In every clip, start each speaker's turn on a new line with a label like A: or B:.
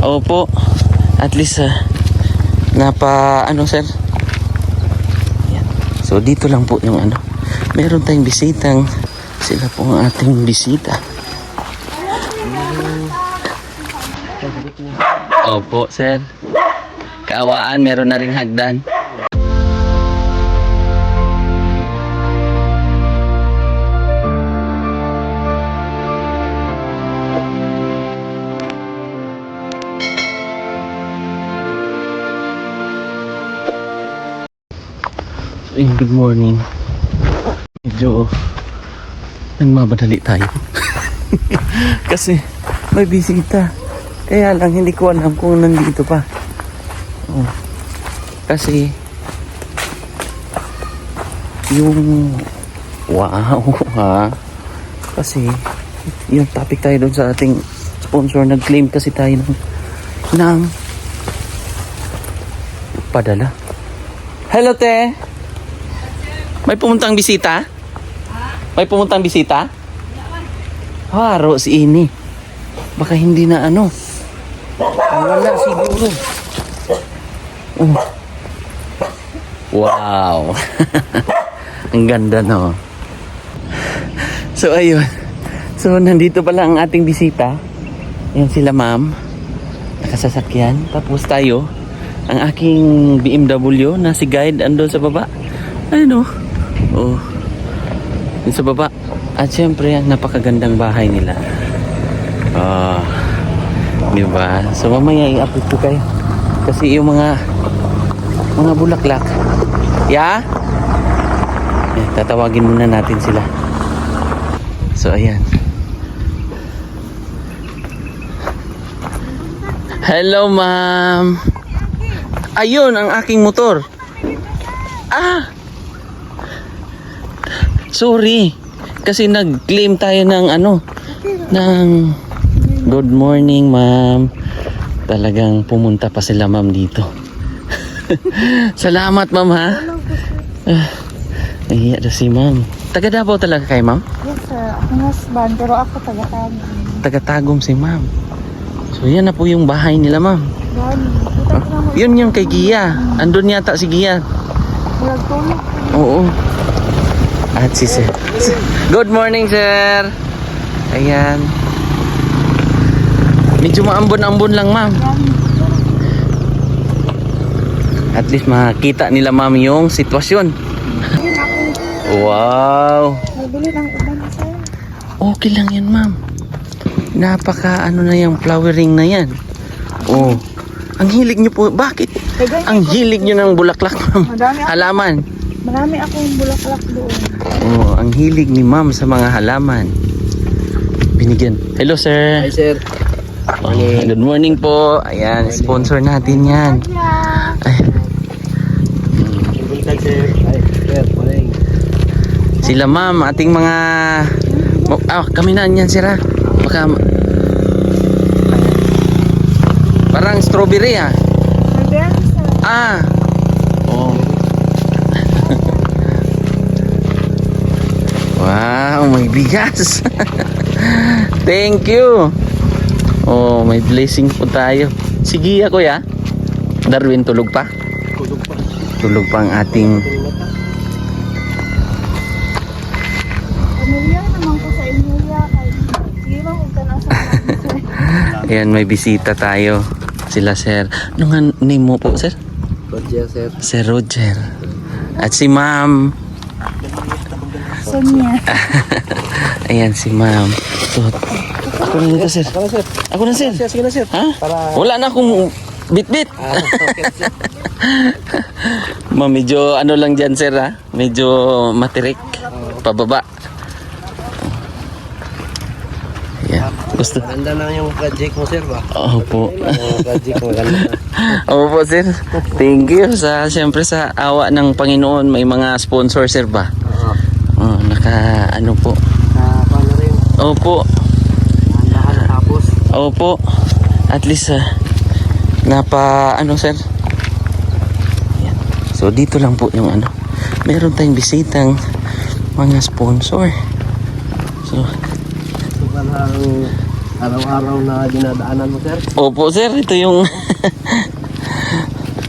A: Opo. At least ano sir. Ayan. So dito lang po yung ano. Meron tayong bisitang. Sila po ang ating bisita. Opo sir. Kaawaan, meron na ring hagdan. Good morning. Medyo nagmamadali tayo. Kasi may bisita. Kaya lang hindi ko alam kung nandito pa. Kasi yung wow ha. Kasi yung topic tayo doon sa ating sponsor, nag-claim kasi tayo ng padala. Hello te. May pumuntang bisita? May pumuntang bisita? Haro si ini. Baka hindi na ano. Wala siguro. Wow. Ang ganda no. So ayun. So nandito pala ang ating bisita. Yan sila ma'am. Nakasasakyan. Tapos tayo. Ang aking BMW na si guide andun sa baba. Ayun o. Oh, sa baba. At syempre, ang napakagandang bahay nila. Diba? So mamaya i-upload ko kayo. Kasi yung mga bulaklak. Yeah? Tatawagin muna natin sila. So ayan. Hello ma'am. Ayun ang aking motor. Sorry. Kasi nag-claim tayo ng ng good morning, ma'am. Talagang pumunta pa sila, ma'am, dito. Salamat, ma'am, ha? Nahiya na si ma'am. Taga Davao talaga kayo, ma'am?
B: Yes, sir. Ako nasban, pero ako taga-Tagum.
A: Taga-Tagum si ma'am. So, yan na po yung bahay nila, ma'am. Yun yung kay Gia. Andun yata si Gia.
B: Tulog.
A: Oo. At si sir. Good morning, sir. Ayan. Medyo maambon-ambon lang, ma'am. At least makita nila, ma'am, yung sitwasyon. Wow.
B: Nabili ng uban, sir.
A: Okay lang yan, ma'am. Napaka na yung flowering na yan. Oh. Ang hilig nyo po. Bakit? Ang hilig nyo ng bulaklak, ma'am. Halaman.
B: Marami akong bulaklak doon.
A: Oh, ang hilig ni ma'am sa mga halaman. Binigyan. Hello, sir.
C: Hi, sir.
A: Good morning po. Ayan, sponsor natin yan. Ay.
C: Sir. Hi, sir. Morning.
A: Sila ma'am, ating mga kami na yan, sir. Baka parang strawberry Oh. Wow, may bigas. Thank you. Oh, may blessing po tayo. Sige, kuya. Darwin, tulog pa? Tulog pa ang ating
B: Pamilya naman ko sa inyo. Sige lang kung kanasa.
A: ayan, may bisita tayo. Sila, sir. Ano nga name mo po, sir?
C: Roger, sir.
A: Sir Roger. At si ma'am.
B: Sonia.
A: Ayan si ma'am. So, ako na dito, sir. Ako na, sir.
C: Sige na, sir.
A: Ha?
C: Para...
A: Wala na akong bit-bit.
C: Okay, sir.
A: Ma'am, medyo lang dyan, sir, ha? Medyo matirik. Pababa. Ayan. Gusto.
C: Maganda lang yung project mo, sir, ba?
A: Opo.
C: Yung project mo, maganda.
A: Opo, sir. Thank you siyempre sa awa ng Panginoon, may mga sponsor, sir, ba? Oh, po.
C: Paano rin?
A: Opo.
C: Tapos?
A: Opo. At least sir. Ayan. So dito lang po yung meron tayong bisitang mga sponsor. So
C: parang araw-araw na dinadaanan mo, sir?
A: Opo sir, ito yung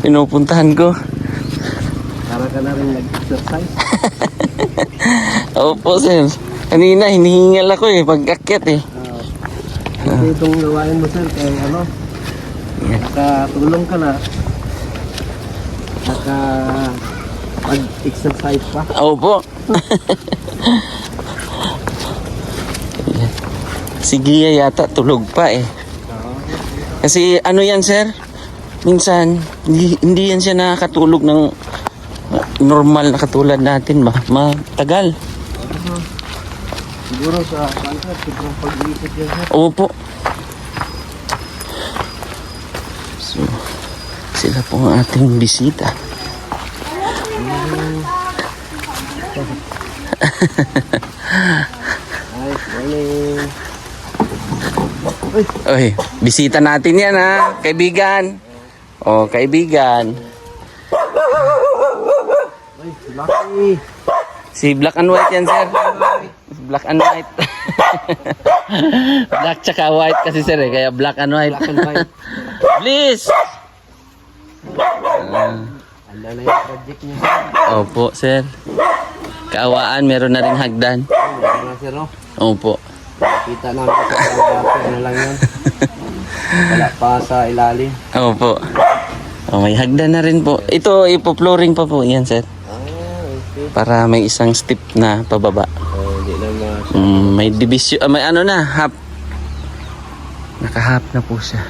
A: pinupuntahan ko.
C: Para ka na rin nag-exercise.
A: Opo sir. Kanina hinihingal ako pag-akyat
C: Kasi itong gawain mo, sir, kaya ano,
A: Yan.
C: nakatulong ka na. Pag-exercise pa.
A: Opo. Si Gia yata tulog pa Kasi ano yan sir, minsan hindi yan siya nakakatulog ng normal na katulad natin matagal.
C: Siguro sa kanto, siguro pag-iisip yan, sir.
A: Opo. So, sila po ang ating bisita.
C: Ay, morning.
A: Oy, bisita natin yan kaibigan. Oh, kaibigan.
C: Ay, Lucky.
A: Si Black and White yan, sir. Black and White. Black tsaka white kasi, sir, kaya Black and White.
C: Black and white.
A: Please!
C: Ala na yung project niyo, sir.
A: Opo, sir. Kaawaan, meron na ring hagdan.
C: Ay, mga sir, no?
A: Opo.
C: Kita namin sa dati, ano lang yun. Wala pa sa ilalim.
A: Opo. Oh, may hagdan na rin po. Ito, ipo-flooring pa po yan, sir.
C: Okay.
A: Para may isang step na pababa.
C: Hindi na
A: May division, may ano na, half. Naka-half na po siya.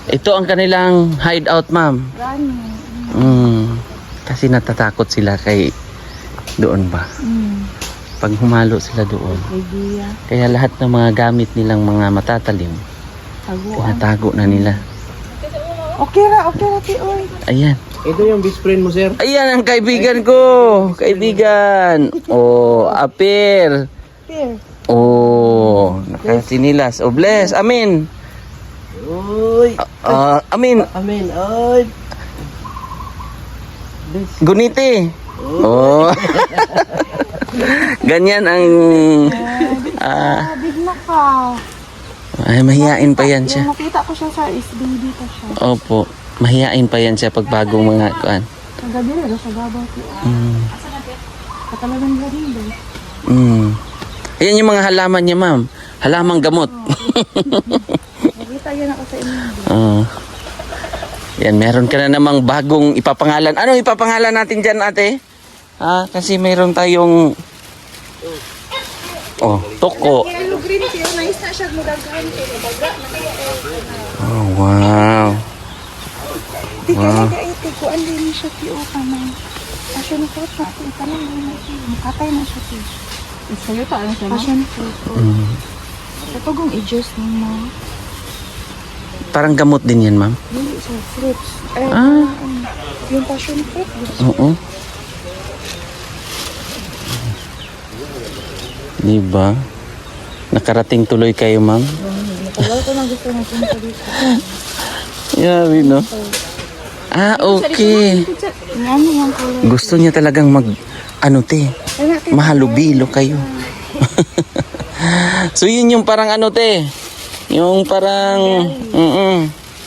A: Ito ang kanilang hideout, ma'am. Kasi natatakot sila kay doon ba. Pag humalo sila doon.
B: Idea.
A: Kaya lahat ng mga gamit nilang mga matatalim, tinatago na nila.
B: Okay ra, Tioy.
A: Ayan.
C: Ito yung best friend mo, sir.
A: Ayan ang kaibigan ko. Kaibigan. Oh, apir.
B: Here.
A: Oh, nakasinilas. Oh, bless. Amin.
C: Uy.
A: Amin.
C: Amen. Ay.
A: Guniti. Oh. Ganyan ang
B: Bigla ka.
A: ay mahihain pa yan siya.
B: Yung nakita ko siya sa SBD pa siya.
A: Opo. Mahihain pa yan siya pag bagong mga kuan.
B: Nagabi rin sa gabaw ko. Katalagang garindo.
A: Ayan yung mga halaman niya, ma'am. Halamang gamot.
B: Nakita yan ako sa inyo.
A: Yan, meron ka na namang bagong ipapangalan. Ano ipapangalan natin dyan, ate? Kasi meron tayong toko.
B: Kaya green tea, nice na siya mudagan.
A: Oh, wow.
B: Di ka nag-aiti ko, andin siya tiyo ka man. Passion fruit na ito, itanong din na ito. Makatay na siya tiyo. Sa'yo pa, ano siya? Passion fruit. Ito kung i-juice mo.
A: Parang gamot din yan, ma'am.
B: Hindi siya, fruits. Yung passion fruit.
A: Oo. Diba? Nakarating tuloy kayo, ma'am.
B: Matagal ko na gusto na punta dito.
A: Yabi, no? Okay.
B: Ano yung color?
A: Gusto niya talagang mahalubilo kayo. So, yun yung parang yung parang,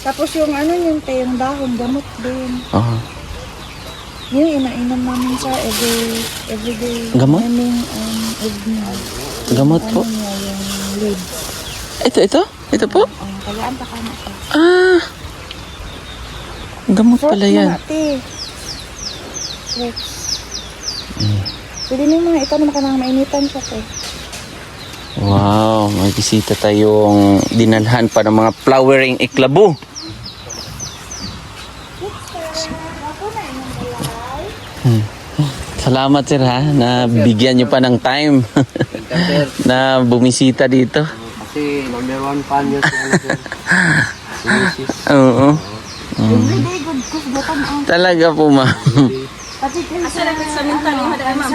B: Tapos yung yung yung dahon, gamot din.
A: Oh.
B: Yung inainom namin sa everyday.
A: Gamot?
B: Morning evening.
A: Gamot po.
B: Ano niya, yung leaves.
A: Ito po?
B: Kayaan pa ka na siya.
A: Gamot pala yan.
B: Fruits. Pwede na yung mga ito naman ka nang mainitan siya po.
A: Wow, may bisita tayong dinalhan pa ng mga flowering iklabu. Salamat sir na bigyan nyo pa ng time na bumisita dito.
C: Kasi number 1 fan yun si sir. Si Mrs.
A: Oo.
B: Everyday good cook bukan ang
A: Talaga po, ma'am.
B: pati sa mintan yung hada ma'am.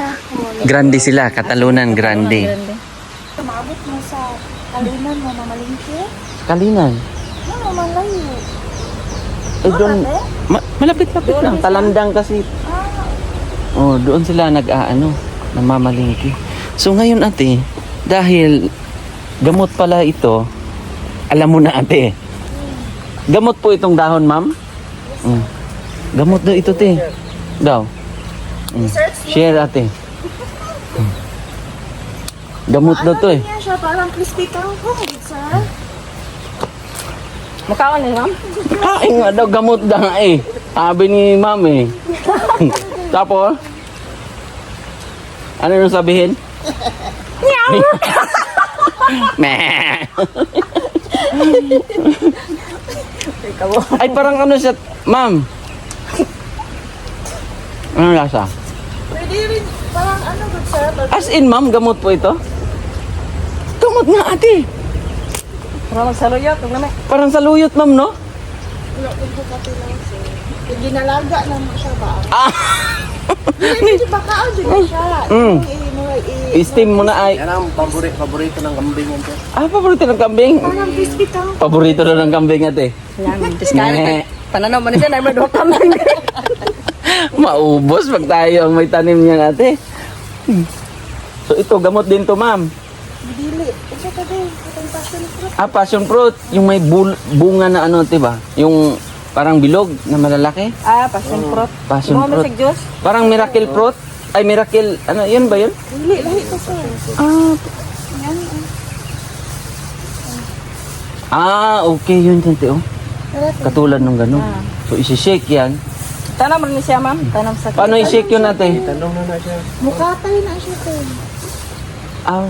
A: Grande sila, Katalunan Grande.
B: Maabot mo sa Kalinan mo mamalingki.
A: Kalinan.
B: Ano malayo.
A: Doon, malapit-lapit lang. Talandang kasi. Oh, doon sila namamalingki. So ngayon ate, dahil gamot pala ito, alam mo na ate. Gamot po itong dahon, ma'am? Mm. Gamot daw ito, te. Daw. Mm. Share ate. Mm. Gamot daw to eh.
B: Ano niya siya? Parang crispy kangkong, sir.
D: Mukha ni ma'am.
A: Kain nga daw, gamot daw nga eh. Sabi ni ma'am eh. Tapos, ano yung sabihin? Meh. Ay, parang ano siya, ma'am. Ano lasa?
B: Pwede rin, parang ano, good sir.
A: As in, ma'am, gamot po ito? Gamot nga, ate.
D: Para magsaluyot, huwag naman.
A: Parang saluyot, ma'am, no?
B: Wala kong bukati lang, sir. Ginalaga na mo siya ba?
A: Ah!
B: Hindi ba kaon din siya?
A: Mm. I-steam mo na ay.
C: Yan ang paborito ng kambing yan, sir.
A: Ah, paborito ng kambing?
B: Parang crispy kangkong.
A: Paborito na ng kambing, ate.
D: Yan,
A: Meh.
D: discard. Pananaw mo na dyan, ay may duha kami.
A: Maubos pag tayo ang may tanim niyan, ate. So, ito, gamot din to, ma'am.
B: Dili. Ito ka din. Itong passion fruit.
A: Ah, passion fruit. Yung may bunga na ano, diba? Yung parang bilog na malalaki.
D: Ah, passion fruit.
A: Passion
D: Mo
A: fruit.
D: masig juice.
A: Parang miracle fruit. Ay, miracle. Ano, yun ba yun?
B: Dili. Lahi ko, sir.
A: Ah,
B: Yan.
A: okay yun, tante, oh.
B: Tara,
A: Katulad nung gano'n. So, isi-shake yan.
D: Tanam mo ni siya, ma'am. Tanam sa
A: Paano i-shake yun, ate?
C: Tanong na siya.
B: mukatay na siya, sir.
A: Ah,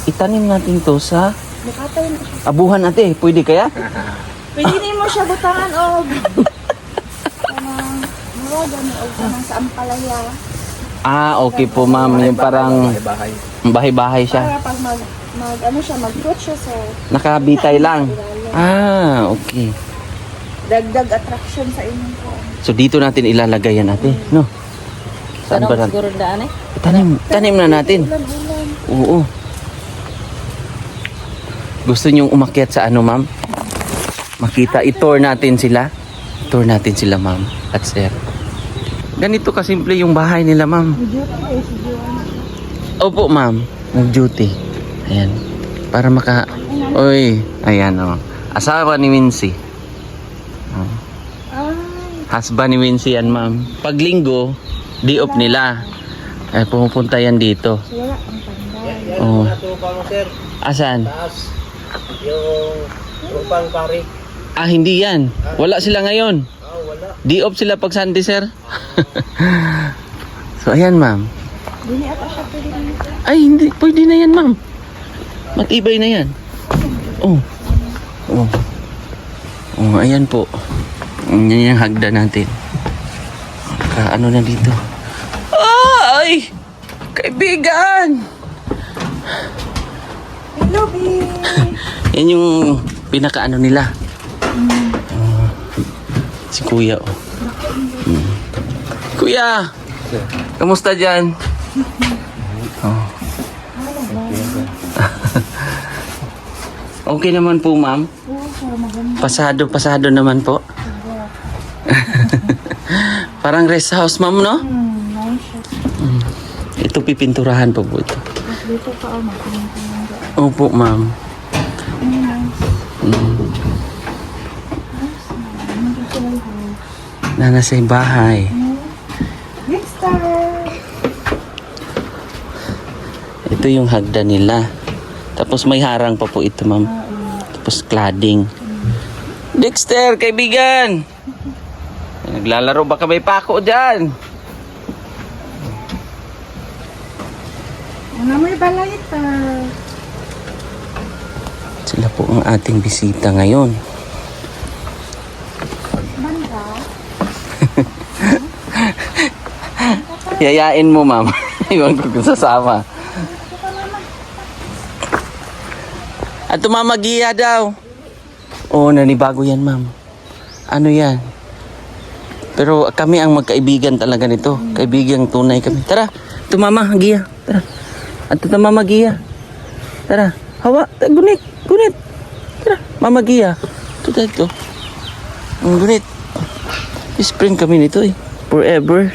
A: itanim natin to sa
B: Mukatay na siya.
A: abuhan, ate. Pwede kaya?
B: Pwede din mo siya butangan o maragan o kanang sa ampalaya
A: Ah, okay po, ma'am. Yung parang
C: Bahay.
A: bahay-bahay siya.
B: para pag ano siya, mag-fruit siya, sir.
A: Nakabitay lang. Ah, okay.
B: Dagdag attraction sa inyong po.
A: So, dito natin ilalagay yan, ate. No? Saan
D: Tanam
A: ba natin?
D: siguro daan eh.
A: Tanim na natin.
B: Ulan-ulan.
A: Oo. Gusto nyong umakyat sa ano, ma'am? Makita, i-tour natin sila. Tour natin sila, ma'am at sir. Ganito kasimple yung bahay nila, ma'am.
B: Medyo pa eh, si Joanna.
A: Opo, ma'am. Nag-duty. Ayan. Para maka... Uy, ayan, oh. Asawa ni Wincy. Oh.
B: Ay,
A: Husband ni Wincy yan, ma'am. Pag linggo, di off nila. Ay, pumupunta yan dito.
B: wala ang panday.
A: Oh.
C: Natupang, sir.
A: Asan?
C: Taas. Yung upang pari.
A: Ah, hindi yan. Wala sila ngayon.
C: Wala.
A: Di off sila pag Sunday, sir. So, ayan, ma'am.
B: Dini ata siya pwede dito.
A: Ay, hindi. Pwede na yan, ma'am. Matibay na yan. Oh. Oh. Oh, ayan po. Yan yung hagda natin. Ano na dito? Ay! Kaibigan!
B: Hello, babe.
A: Yan yung pinakaano nila. Si Kuya, oh. Kuya! Kamusta dyan? Oh. Okay naman po, ma'am. Pasado naman po. Parang rest house, ma'am, no?
B: Nice siya.
A: Ito pipinturahan po ito.
B: Tapos dito ka, makinig-kinig.
A: Opo, ma'am. Na nasa bahay.
B: Next time.
A: Ito yung hagda nila. Tapos may harang pa po ito, ma'am. Tapos cladding. Dexter, kaibigan! Naglalaro baka may pako dyan?
B: Ano may balay ito?
A: Sila po ang ating bisita ngayon.
B: Banda?
A: Yayain mo, ma'am. Iwan ko kung sasama. At tumamagiya daw. Oo, nanibago yan, ma'am. Ano yan? Pero kami ang magkaibigan talaga nito. Kaibigang tunay kami. Tara, tumama, giya. Tara. At tumama, giya. Tara, hawa. Gunit, gunit. Tara, mama giya. Ito dito. Ang gunit. Spring kami nito eh. Forever.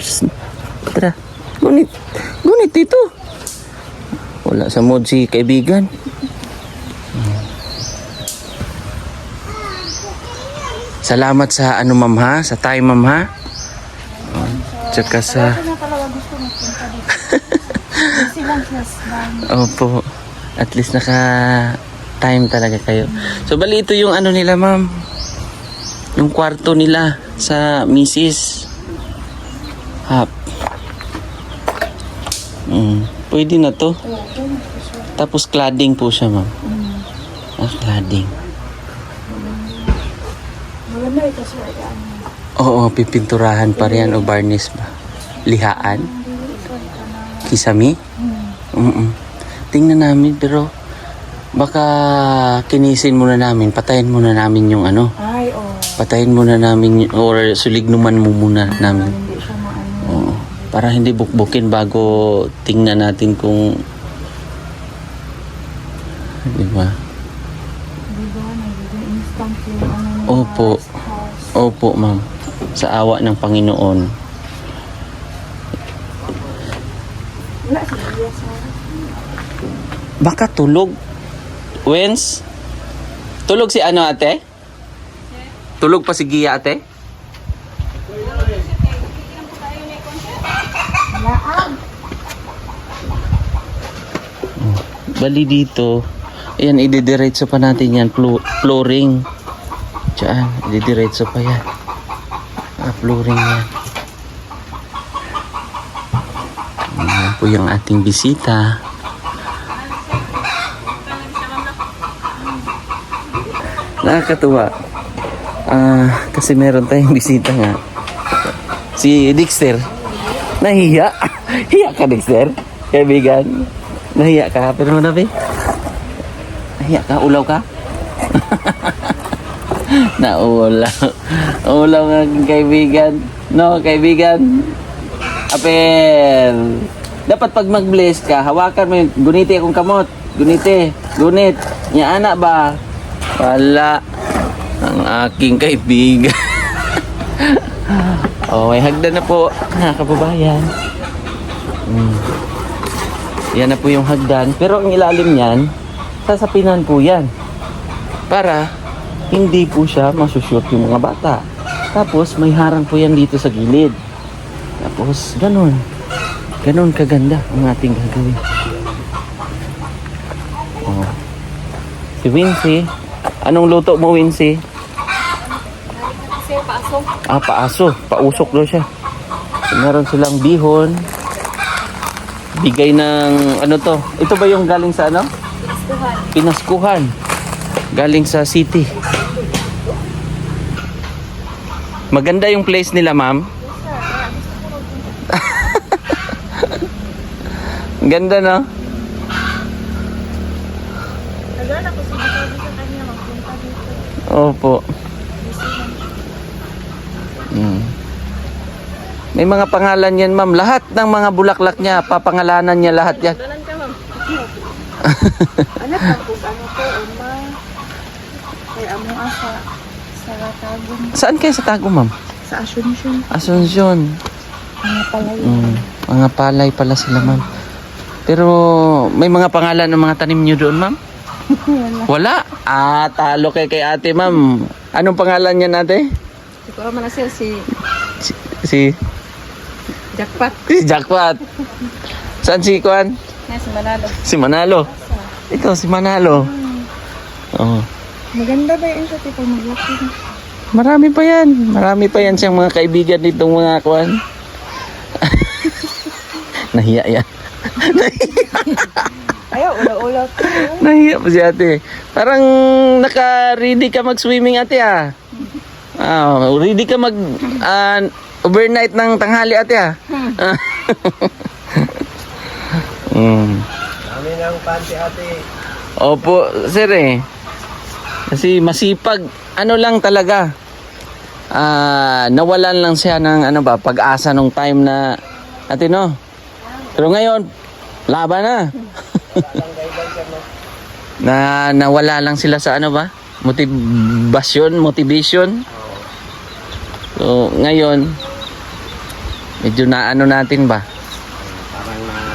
A: Tara, gunit. Gunit dito. Wala sa mood si kaibigan. Salamat sa ano ma'am ha, sa time ma'am ha. Tsaka sa...
B: Ako na talaga gusto magpunta dito. Silang husband.
A: Opo. At least naka-time talaga kayo. So, bali ito yung ano nila, ma'am. Yung kwarto nila sa Mrs. Hap. Pwede na to. Tapos cladding po siya, ma'am. Cladding.
B: Maganda ito sir.
A: Oo, pipinturahan pa rin o varnish ba? Lihaan? Kisami? Tingnan namin pero baka kinisin muna namin, patayin muna namin yung ano.
B: Ay,
A: Patayin muna namin or sulignuman mo muna namin.
B: hindi siya maano.
A: Oo. Para hindi bukbukin bago tingnan natin kung di ba?
B: Diba, nagiging instant yung ano nila
A: Opo.
B: house.
A: Opo, ma'am. Sa awa ng Panginoon.
B: Wala siya sa
A: Baka tulog. Wens? Tulog si ano, ate? Tulog pa si Gia, ate? Bali dito. Ayan, ididiretso pa natin yan. Flooring. Diyan, ididiretso pa yan. Flooring yan. Ayan po yung ating bisita. Nakakatuwa. Kasi meron tayong bisita nga. Si Dexter. Nahiya. Hiya ka, Dexter? Kaibigan. Nahiya ka. Pero manabi. Nahiya ka? Ulaw ka? Naulaw. Ulaw nga kaibigan. No, kaibigan. Apel. Dapat pag mag-bless ka, hawakan mo yung guniti akong kamot. Guniti. Gunit. Nya anak ba? Wala. Ang aking kaibigan. Okay, hagdan na po. Kababayan. Yan na po yung hagdan. Pero ang ilalim niyan, sasapinan po yan. Para hindi po siya masushoot yung mga bata. Tapos may harang po yan dito sa gilid. Tapos ganun. Ganun kaganda ang ating gagawin. Oh. Si Wincy. Anong luto mo, Wincy?
D: Paaso.
A: Paaso. Pausok daw siya. So, meron silang bihon. Bigay ng ano to? Ito ba yung galing sa ano? Pinaskuhan. Galing sa city. Maganda yung place nila, ma'am. Ganda, no?
B: Nagana ko sa kanya magpunta dito.
A: Opo. May mga pangalan yan, ma'am. Lahat ng mga bulaklak niya, papangalanan niya lahat yan.
D: Dalan ka, ma'am.
B: Anak lang kung ano to, uma. Kaya among asa sa Tagum.
A: Saan kayo sa Tagum, ma'am?
B: Sa Asunsyon.
A: Asunsyon.
B: Mga palay.
A: Mga palay pala sila, ma'am. Pero may mga pangalan ng mga tanim niyo doon, ma'am? Wala. Talo kay ate, ma'am. Anong pangalan niya, ate?
D: Siguro man na siya si
A: Si
D: Jackpot.
A: Jackpot. Saan si Kuan?
D: Si Manalo.
A: Si Manalo. Ikaw si Manalo. Oh.
B: Maganda ba yun siya tipo maglaki?
A: Marami pa yan. Marami pa yan siyang mga kaibigan ditong mga Kuan. Nahiya yan.
B: Ayaw, ulaw-ulaw to.
A: Nahiya pa si ate. Parang naka-ready ka mag-swimming, ate, ah. Ready ka mag overnight ng tanghali, ate, ah.
C: Kami ng panty ate.
A: Opo, sir, eh. Kasi masipag, ano lang talaga. Nawalan lang siya ng pag-asa nung time na ate, no? Pero ngayon, laban na. Nawala lang sila sa motivation. So, ngayon, medyo natin ba?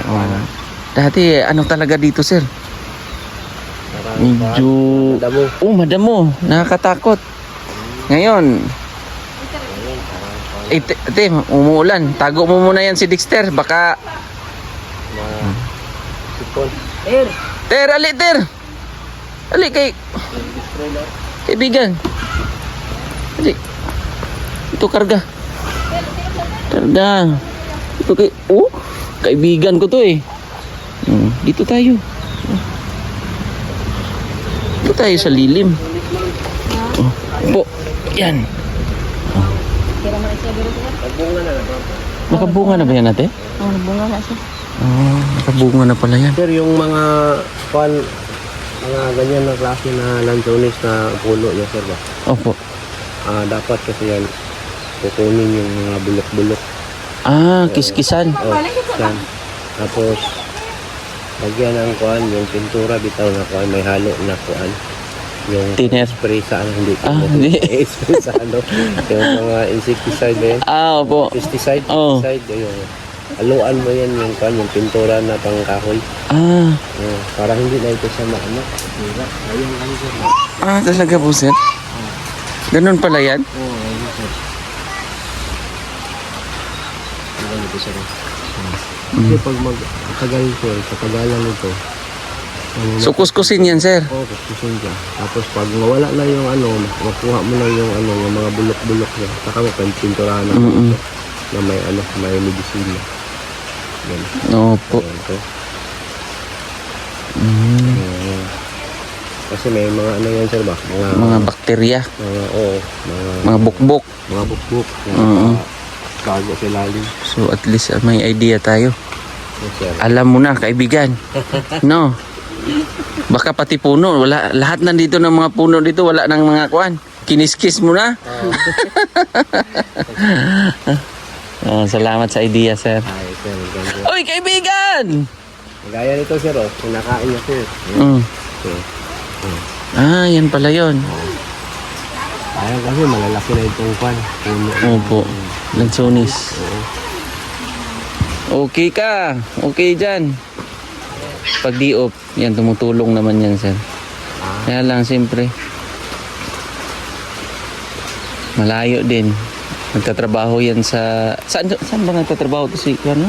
C: Parang
A: Dati, ano talaga dito, sir? Medyo...
C: Madamo.
A: Madamo. Nakakatakot. Ngayon, te, umuulan. Tago mo muna yan si Dexter. Baka...
C: Sipon.
A: Ter, ali, Ter! Ali, kaibigan. Ali. Ito, karga. Karga. Ito kaibigan ko to eh. Dito tayo. Dito tayo sa lilim. Po, yan. Nakabunga na ba yan, ate?
D: Oh, nabunga na siya.
A: Nakabunga na pala yan.
C: Sir, yung mga mga ganyan na klase na lansones na puno niya, sir ba?
A: Opo.
C: Dapat kasi yan kukunin yung mga bulok-bulok.
A: Kiskisan.
C: Yan. Tapos lagyan ng kuan, yung pintura bitaw na kuan, may halo na kuan. Yung
A: Thinner.
C: spray sa ano, hindi.
A: Hindi.
C: Spray sa ano. Yung mga insecticide ba yan?
A: Opo.
C: Pesticide.
A: Oo.
C: Pesticide. Yung haluan mo yan yung kuan, yung pintura na pang kahoy. Para hindi na ito siya maano. Ayun ano sir.
A: Talaga po, sir? Ganun pala yan?
C: Oo, ayun sir. Ayun ito sir. Kasi pag magtagal sir, katagalan ito.
A: So, kuskusin yan, sir?
C: Oo, kuskusin ka. Tapos pag nawala na yung ano, makuha mo na yung ano, yung mga bulok-bulok niya. Saka mo pinturahan na na may ano, may medicine. Yan.
A: Opo.
C: Ayan, ito. Ayan. Kasi may mga ano yan sir ba?
A: Mga bakterya.
C: Mga
A: Mga bukbok.
C: mga bukbuk. Bago sa lalim.
A: So, at least may idea tayo.
C: Yes, sir.
A: Alam mo na, kaibigan. No? Baka pati puno. Lahat nandito ng mga puno dito, wala nang mga kuan. Kiniskis mo na. Salamat sa idea, sir.
C: Ay, sir. Ganda.
A: Oy, kaibigan!
C: Gaya nito sir, kinakain niya sir.
A: Yan pala yun.
C: Ayaw kasi malalaki na itong pan.
A: Opo. Lansones. Okay ka. Okay dyan. Pag diop, yan, tumutulong naman yan, sir. Kaya lang, siyempre, malayo din. Nagtatrabaho yan sa... Saan ba nagtatrabaho to si... Ano?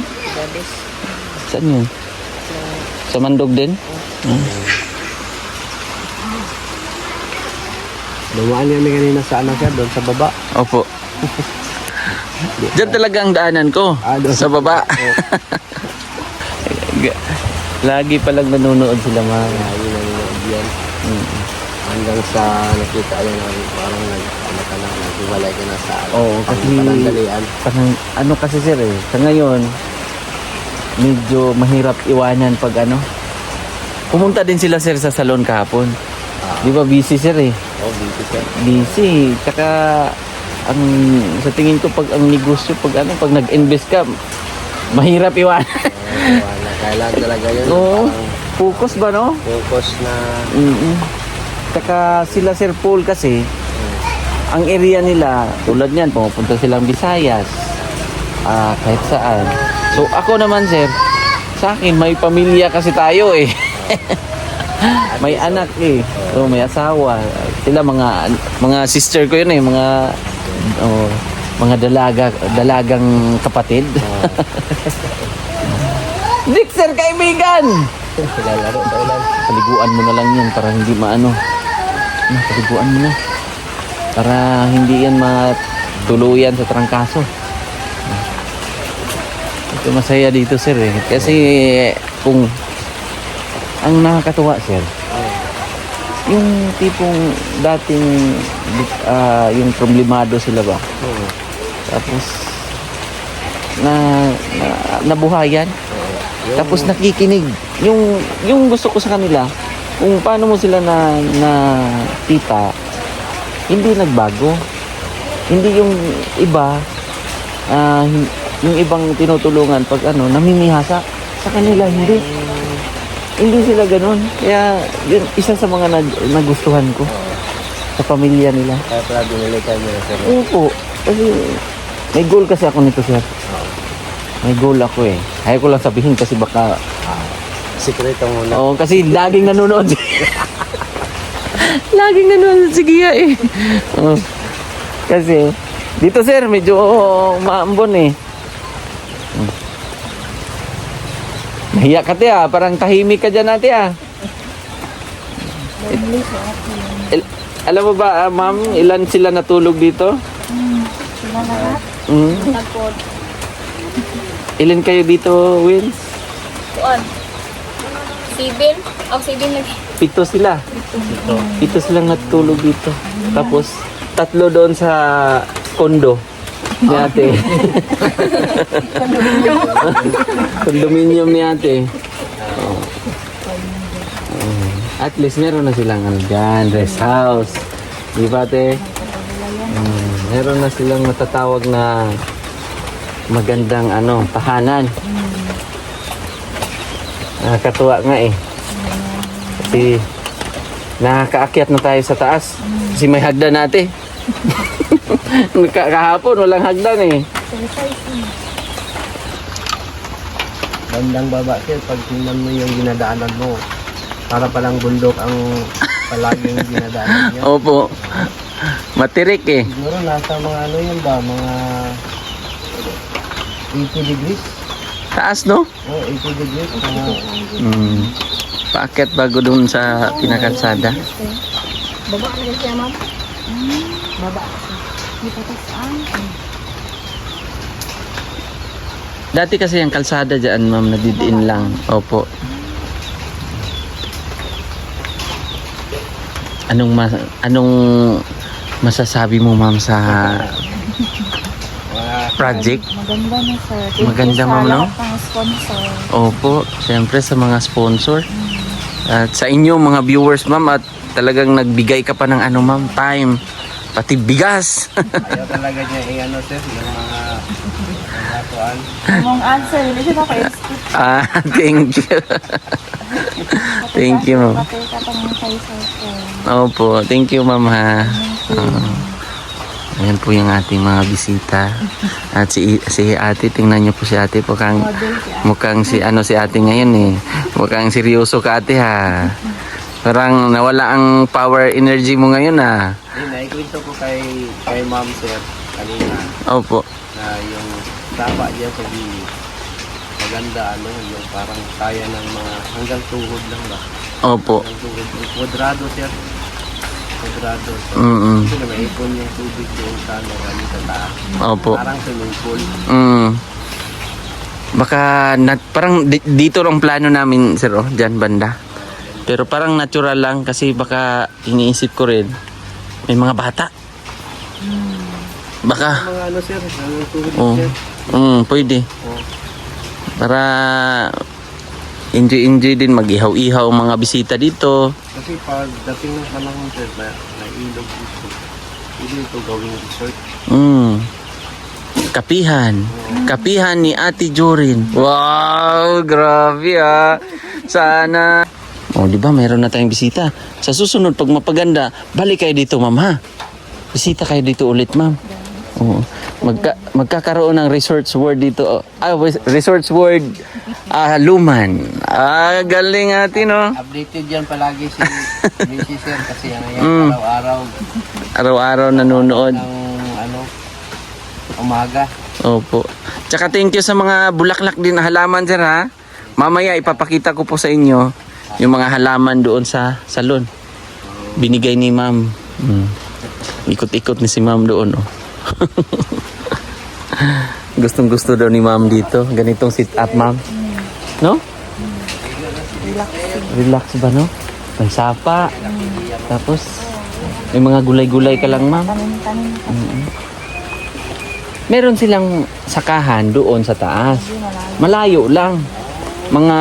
A: Saan yun? Sa Mandog din?
C: Dumaan kami kanina sa ano sir, doon sa baba.
A: Opo. Diyan talaga ang daanan ko.
C: Doon
A: Sa baba. Lagi palang nanonood sila, mga.
C: Lagi na nanonood yan. Hanggang sa nakita yun, parang naghiwalay ka na sa
A: Oo, kasi
C: panandalian.
A: ano kasi sir sa ngayon medyo mahirap iwanan pag ano. Pumunta din sila sir sa salon kahapon. Di ba busy sir
C: Busy sir.
A: Busy. Tsaka ang sa tingin ko pag ang negosyo pag nag-invest ka mahirap iwanan.
C: Kailangan talaga yun.
A: Oo. Focus ba no?
C: Focus na.
A: Tsaka sila Sir Paul kasi ang area nila tulad niyan pumupunta silang Visayas kahit saan. So ako naman sir, sa akin may pamilya kasi tayo may anak so may asawa sila, mga sister ko yun mga dalagang kapatid. Dexter, kaibigan!
C: Lalaro sa ulan.
A: Paliguan mo na lang yan para hindi maano. Paliguan mo na. Para hindi yan matuluyan sa trangkaso. Ito masaya dito sir Kasi kung ang nakakatuwa sir, yung tipong dating yung problemado sila ba? Tapos nabuhayan. Tapos nakikinig. Yung gusto ko sa kanila, kung paano mo sila na tita, hindi nagbago. Hindi yung iba, yung ibang tinutulungan pag namimihasa. Sa kanila, hindi. Hindi sila ganun. Kaya, yun, isa sa mga nagustuhan ko sa pamilya nila.
C: Kaya pala binilikan mo na sir.
A: Opo. Kasi, may goal kasi ako nito, sir. May goal ako Ayaw ko lang sabihin kasi baka
C: Sikreto muna.
A: Oo, kasi laging nanonood. Laging nanonood si Gia eh. Oo. Kasi, dito sir, medyo maambon eh. Nahiya ka te ah, parang tahimik ka dyan ate ah. Alam mo ba ma'am, ilan sila natulog dito?
B: Sila lahat.
D: Tagpod.
A: Ilan kayo dito, Wins?
D: Kuan. 7. Oh, 7 lagi.
A: 7 sila. 7 silang natulog dito. Tapos, 3 doon sa kondo ni ate. Condominium ni ate. Oh. At least meron na silang ano dyan, rest house. Di ba ate? Meron na silang matatawag na magandang ano, tahanan. Nakakatuwa nga eh. Kasi nakakaakyat na tayo sa taas. Kasi may hagdan natin. Kahapon walang hagdan eh.
C: Bandang baba sir, pag tingnan mo yung ginadaanan mo, para palang bundok ang palaging ginadaanan niya.
A: Opo. Matirik eh.
C: Siguro nasa mga ano yun ba, mga 80 degrees?
A: Taas no?
C: Oh, 80 degrees.
A: Paakyat bago dun sa pinakalsada.
D: Baba na rin siya, ma'am.
B: Baba. Dito pa saan?
A: Dati kasi yung kalsada dyan, ma'am, nadidiin lang. Opo. Anong masasabi mo, ma'am, sa project?
B: Maganda na sir. Thank
A: Maganda,
B: you
A: ma'am,
B: sa
A: no?
B: lahat ng sponsor.
A: Opo, siyempre sa mga sponsor. At sa inyo, mga viewers, ma'am, at talagang nagbigay ka pa ng ano, ma'am, time. Pati bigas.
C: Ayaw talaga niya i-ano sir, yung mga kuan.
B: Among answer, hindi siya naka-expect.
A: Thank you. Thank you, ma'am.
B: Patay ka pa ng kay sir.
A: Opo, thank you, ma'am, ha. Ayan po yung ating mga bisita. At si ate, tingnan niyo po si ate. Mukhang si ate ngayon eh. Mukhang seryoso ka ate ha. Parang nawala ang power energy mo ngayon ha.
C: Naikwento ko kay ma'am sir kanina
A: Opo.
C: na yung tapa niya sa gilid. Maganda ano, yung parang kaya ng mga hanggang tuhod lang ba?
A: Opo.
C: Hanggang tuhod. Kwadrado sir. Kwadrado. So, kasi na maipon yung tubig doon sa ano, galing sa taas.
A: Opo.
C: Parang swimming pool.
A: Baka parang dito ang plano namin, sir, oh, dyan banda. Pero parang natural lang kasi baka iniisip ko rin may mga bata. Baka
C: Mga ano sir, hanggang tuhod
A: oh.
C: sir.
A: Pwede.
C: Oh.
A: Para enjoy din mag-ihaw-ihaw ang mga bisita dito.
C: Kasi pag dating ng panahon sir, na ilog dito. Hindi ito gawing resort.
A: Kapihan. Kapihan ni Ate Jorin. Wow, grabe ah. Sana. Oh, di ba mayroon na tayong bisita. Sa susunod pag mapaganda, balik kayo dito, ma'am ha. Bisita kayo dito ulit, ma'am. Oo. Magkakaroon ng Resorts World dito. Resorts World Luman. Galing ate, no?
C: Updated yan palagi si sir kasi yan araw-araw
A: Araw-araw nanonood.
C: ng ano, umaga.
A: Opo. Tsaka thank you sa mga bulaklak din na halaman, sir, ha? Mamaya ipapakita ko po sa inyo yung mga halaman doon sa salon. Binigay ni ma'am. Ikot-ikot ni si ma'am doon, oh. Gustong-gusto daw ni ma'am dito. Ganitong sit-up, ma'am. No? Relax ba, no? May sapa. Tapos, may mga gulay-gulay ka lang, ma'am.
B: Tanim-tanim.
A: Meron silang sakahan doon sa taas. Malayo lang. Mga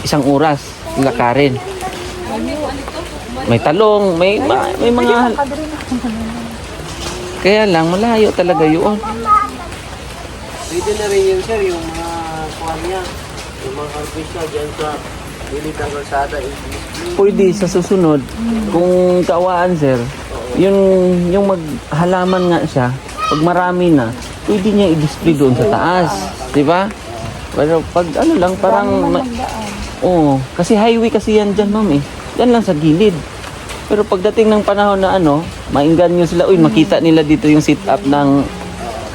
A: 1 oras lakarin. May talong, may mga... Kaya lang, malayo talaga yun.
C: Pwede na rin yun sir, yung mga kuhan niya, yung mga karpisa dyan sa gilid ng kalsada.
A: Pwede sa susunod, kung kaawaan, sir, yung maghalaman nga siya, pag marami na, pwede niya i-display doon sa taas. Di ba? Pero pag ano lang, parang... Oo, kasi highway kasi yan dyan, ma'am eh. Yan lang sa gilid. Pero pagdating ng panahon na maingganyo sila, makita nila dito yung sit up ng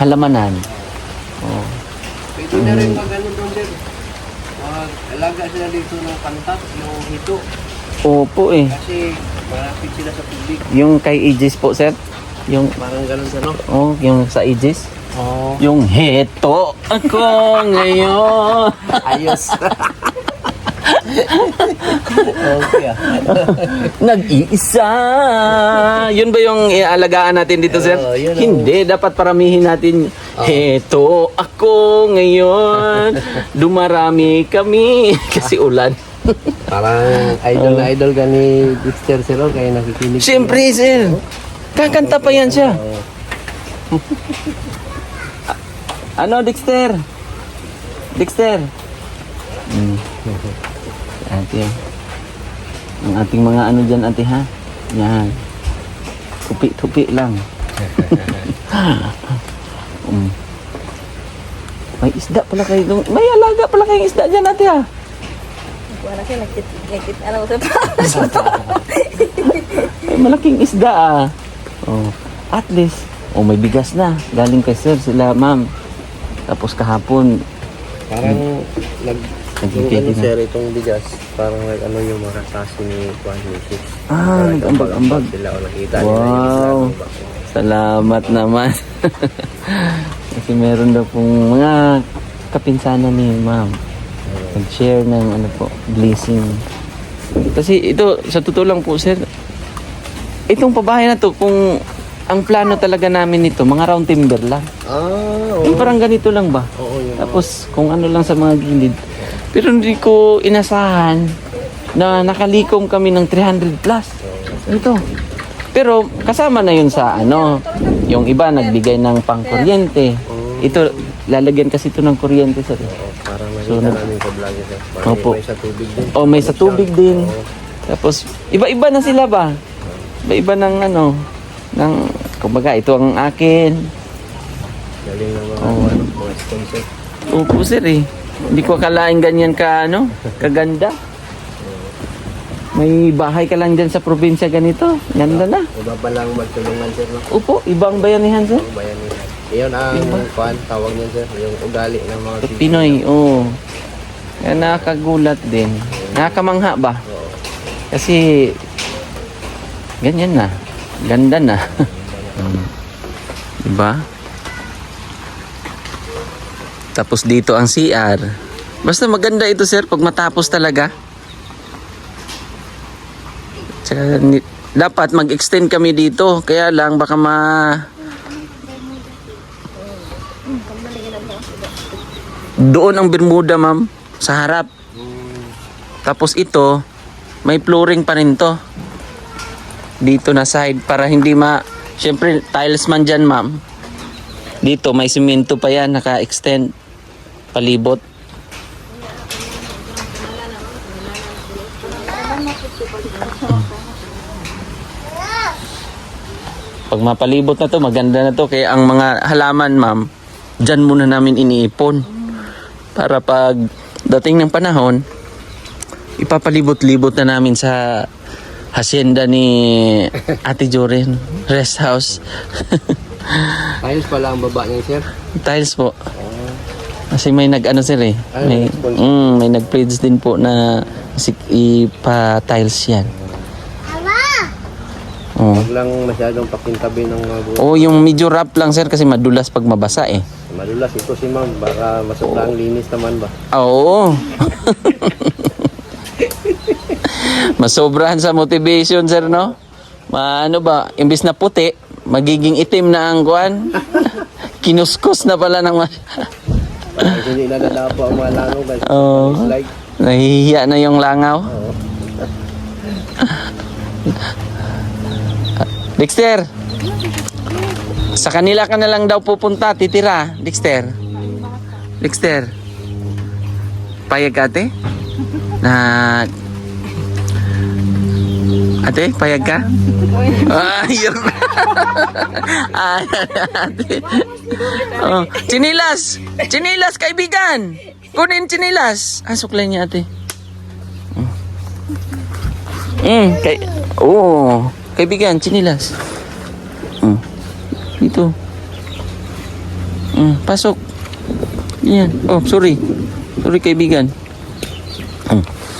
A: halamanan. Oh.
C: Ito na rin pag ano doon sir. Mag-alaga sila dito ng pantat, yung hito.
A: Opo eh.
C: Kasi malapit sila sa tubig.
A: Yung kay Aegis po, sir. Yung,
C: Parang ganun sa no?
A: yung sa Aegis.
C: Oo.
A: Yung heto ako ngayon.
C: Ayos. Okay
A: Nag-iisa. Yun ba yung ialagaan natin dito, sir?
C: Oo, yun ang-
A: Hindi, dapat paramihin natin. Heto ako ngayon. Dumarami kami. Kasi ulan.
C: Parang idol na idol ka ni Dexter Sir, kaya nakikinig.
A: Siyempre, sir. Kakanta pa yan siya. Ano, Dexter? Dexter? Ate. Ang ating mga ano dyan, ate, ha? Yan. Tupi-tupi lang. May isda pala kayo dun. May alaga pala kayong isda dyan, ate, ha?
D: Wala kayo nagkit ano sa
A: May malaking isda, ah. Oh, at least, may bigas na. Galing kay sir, sila, ma'am. Tapos kahapon,
C: Parang
A: Nagkikiti
C: ano
A: na.
C: sir, itong bigas, parang ano yung mga sasi ni Juan Jesus.
A: Nag-ambag-ambag.
C: Sila o nakita
A: Wow.
C: nila yung Islam.
A: Salamat naman. Kasi meron daw pong mga kapinsanan ni ma'am. Nag-share ng blessing. Kasi ito, sa totoo lang po, sir, itong pabahay na to, kung ang plano talaga namin nito, mga round timber lang.
C: Oo.
A: Yung parang ganito lang ba?
C: Oo, yung
A: Tapos kung ano lang sa mga gilid. Pero hindi ko inasahan na nakalikom kami ng 300 plus. Ito. Pero kasama na yun sa yung iba nagbigay ng pangkuryente. Ito, lalagyan kasi ito ng kuryente sa
C: parang
A: So,
C: nakita namin sa vlog sir. Parang
A: Opo.
C: may sa tubig din.
A: may sa tubig din. Tapos, iba-iba na sila ba? Iba-iba ng ng, kumbaga, ito ang akin.
C: Galing ng mga, mga sponsor.
A: Opo, sir eh. Hindi ko akalain ganyan kaganda. May bahay ka lang dyan sa probinsya ganito. Ganda na.
C: Iba pa lang magtulungan sir, no?
A: Opo, ibang bayanihan, sir.
C: Ang bayan nila. Iyon ang kuan, tawag niya sir, yung ugali ng mga
A: Pinoy, oo. Kaya nakakagulat din. Nakakamangha ba? Kasi, ganyan na. Ganda na. Diba? Tapos dito ang CR. Basta maganda ito, sir, pag matapos talaga. Tsaka, dapat mag-extend kami dito. Kaya lang, baka doon ang Bermuda, ma'am, sa harap. Tapos ito, may flooring pa rin to. Dito na side para hindi Siyempre, tiles man dyan, ma'am. Dito, may simento pa yan, naka-extend. Palibot. Pag mapalibot na to, maganda na to. Kaya ang mga halaman, ma'am, dyan muna namin iniipon. Para pag dating ng panahon, ipapalibot-libot na namin sa hacienda ni Ate Joren. Rest house.
C: Tiles pala ang baba niya sir.
A: Tiles po. Kasi may sir eh. May nag-pledge din po na ipa-tiles yan. Oh.
C: Huwag lang masyadong pakintabi ng mga buwan.
A: Yung medyo rough lang, sir, kasi madulas pag mabasa eh.
C: Madulas ito si ma'am, baka masobrang linis naman ba?
A: Oo. Masobrahan sa motivation, sir, no? Ba, imbis na puti, magiging itim na ang kuwan. Kinuskus na pala ng
C: Parang hindi na nadapo ang mga langaw guys.
A: Oo.
C: Like,
A: Nahihiya na yung langaw. Dexter, sa kanila ka na lang daw pupunta, titira. Dexter. Dexter. Payag ka, ate? Ate, payag ka? Ayun. Ate. Oh, chinilas! Chinilas, kaibigan! Kunin chinilas! Suklay niya, ate. Kaibigan, chinilas. Dito. Pasok. Yan. Oh, sorry. Sorry, kaibigan.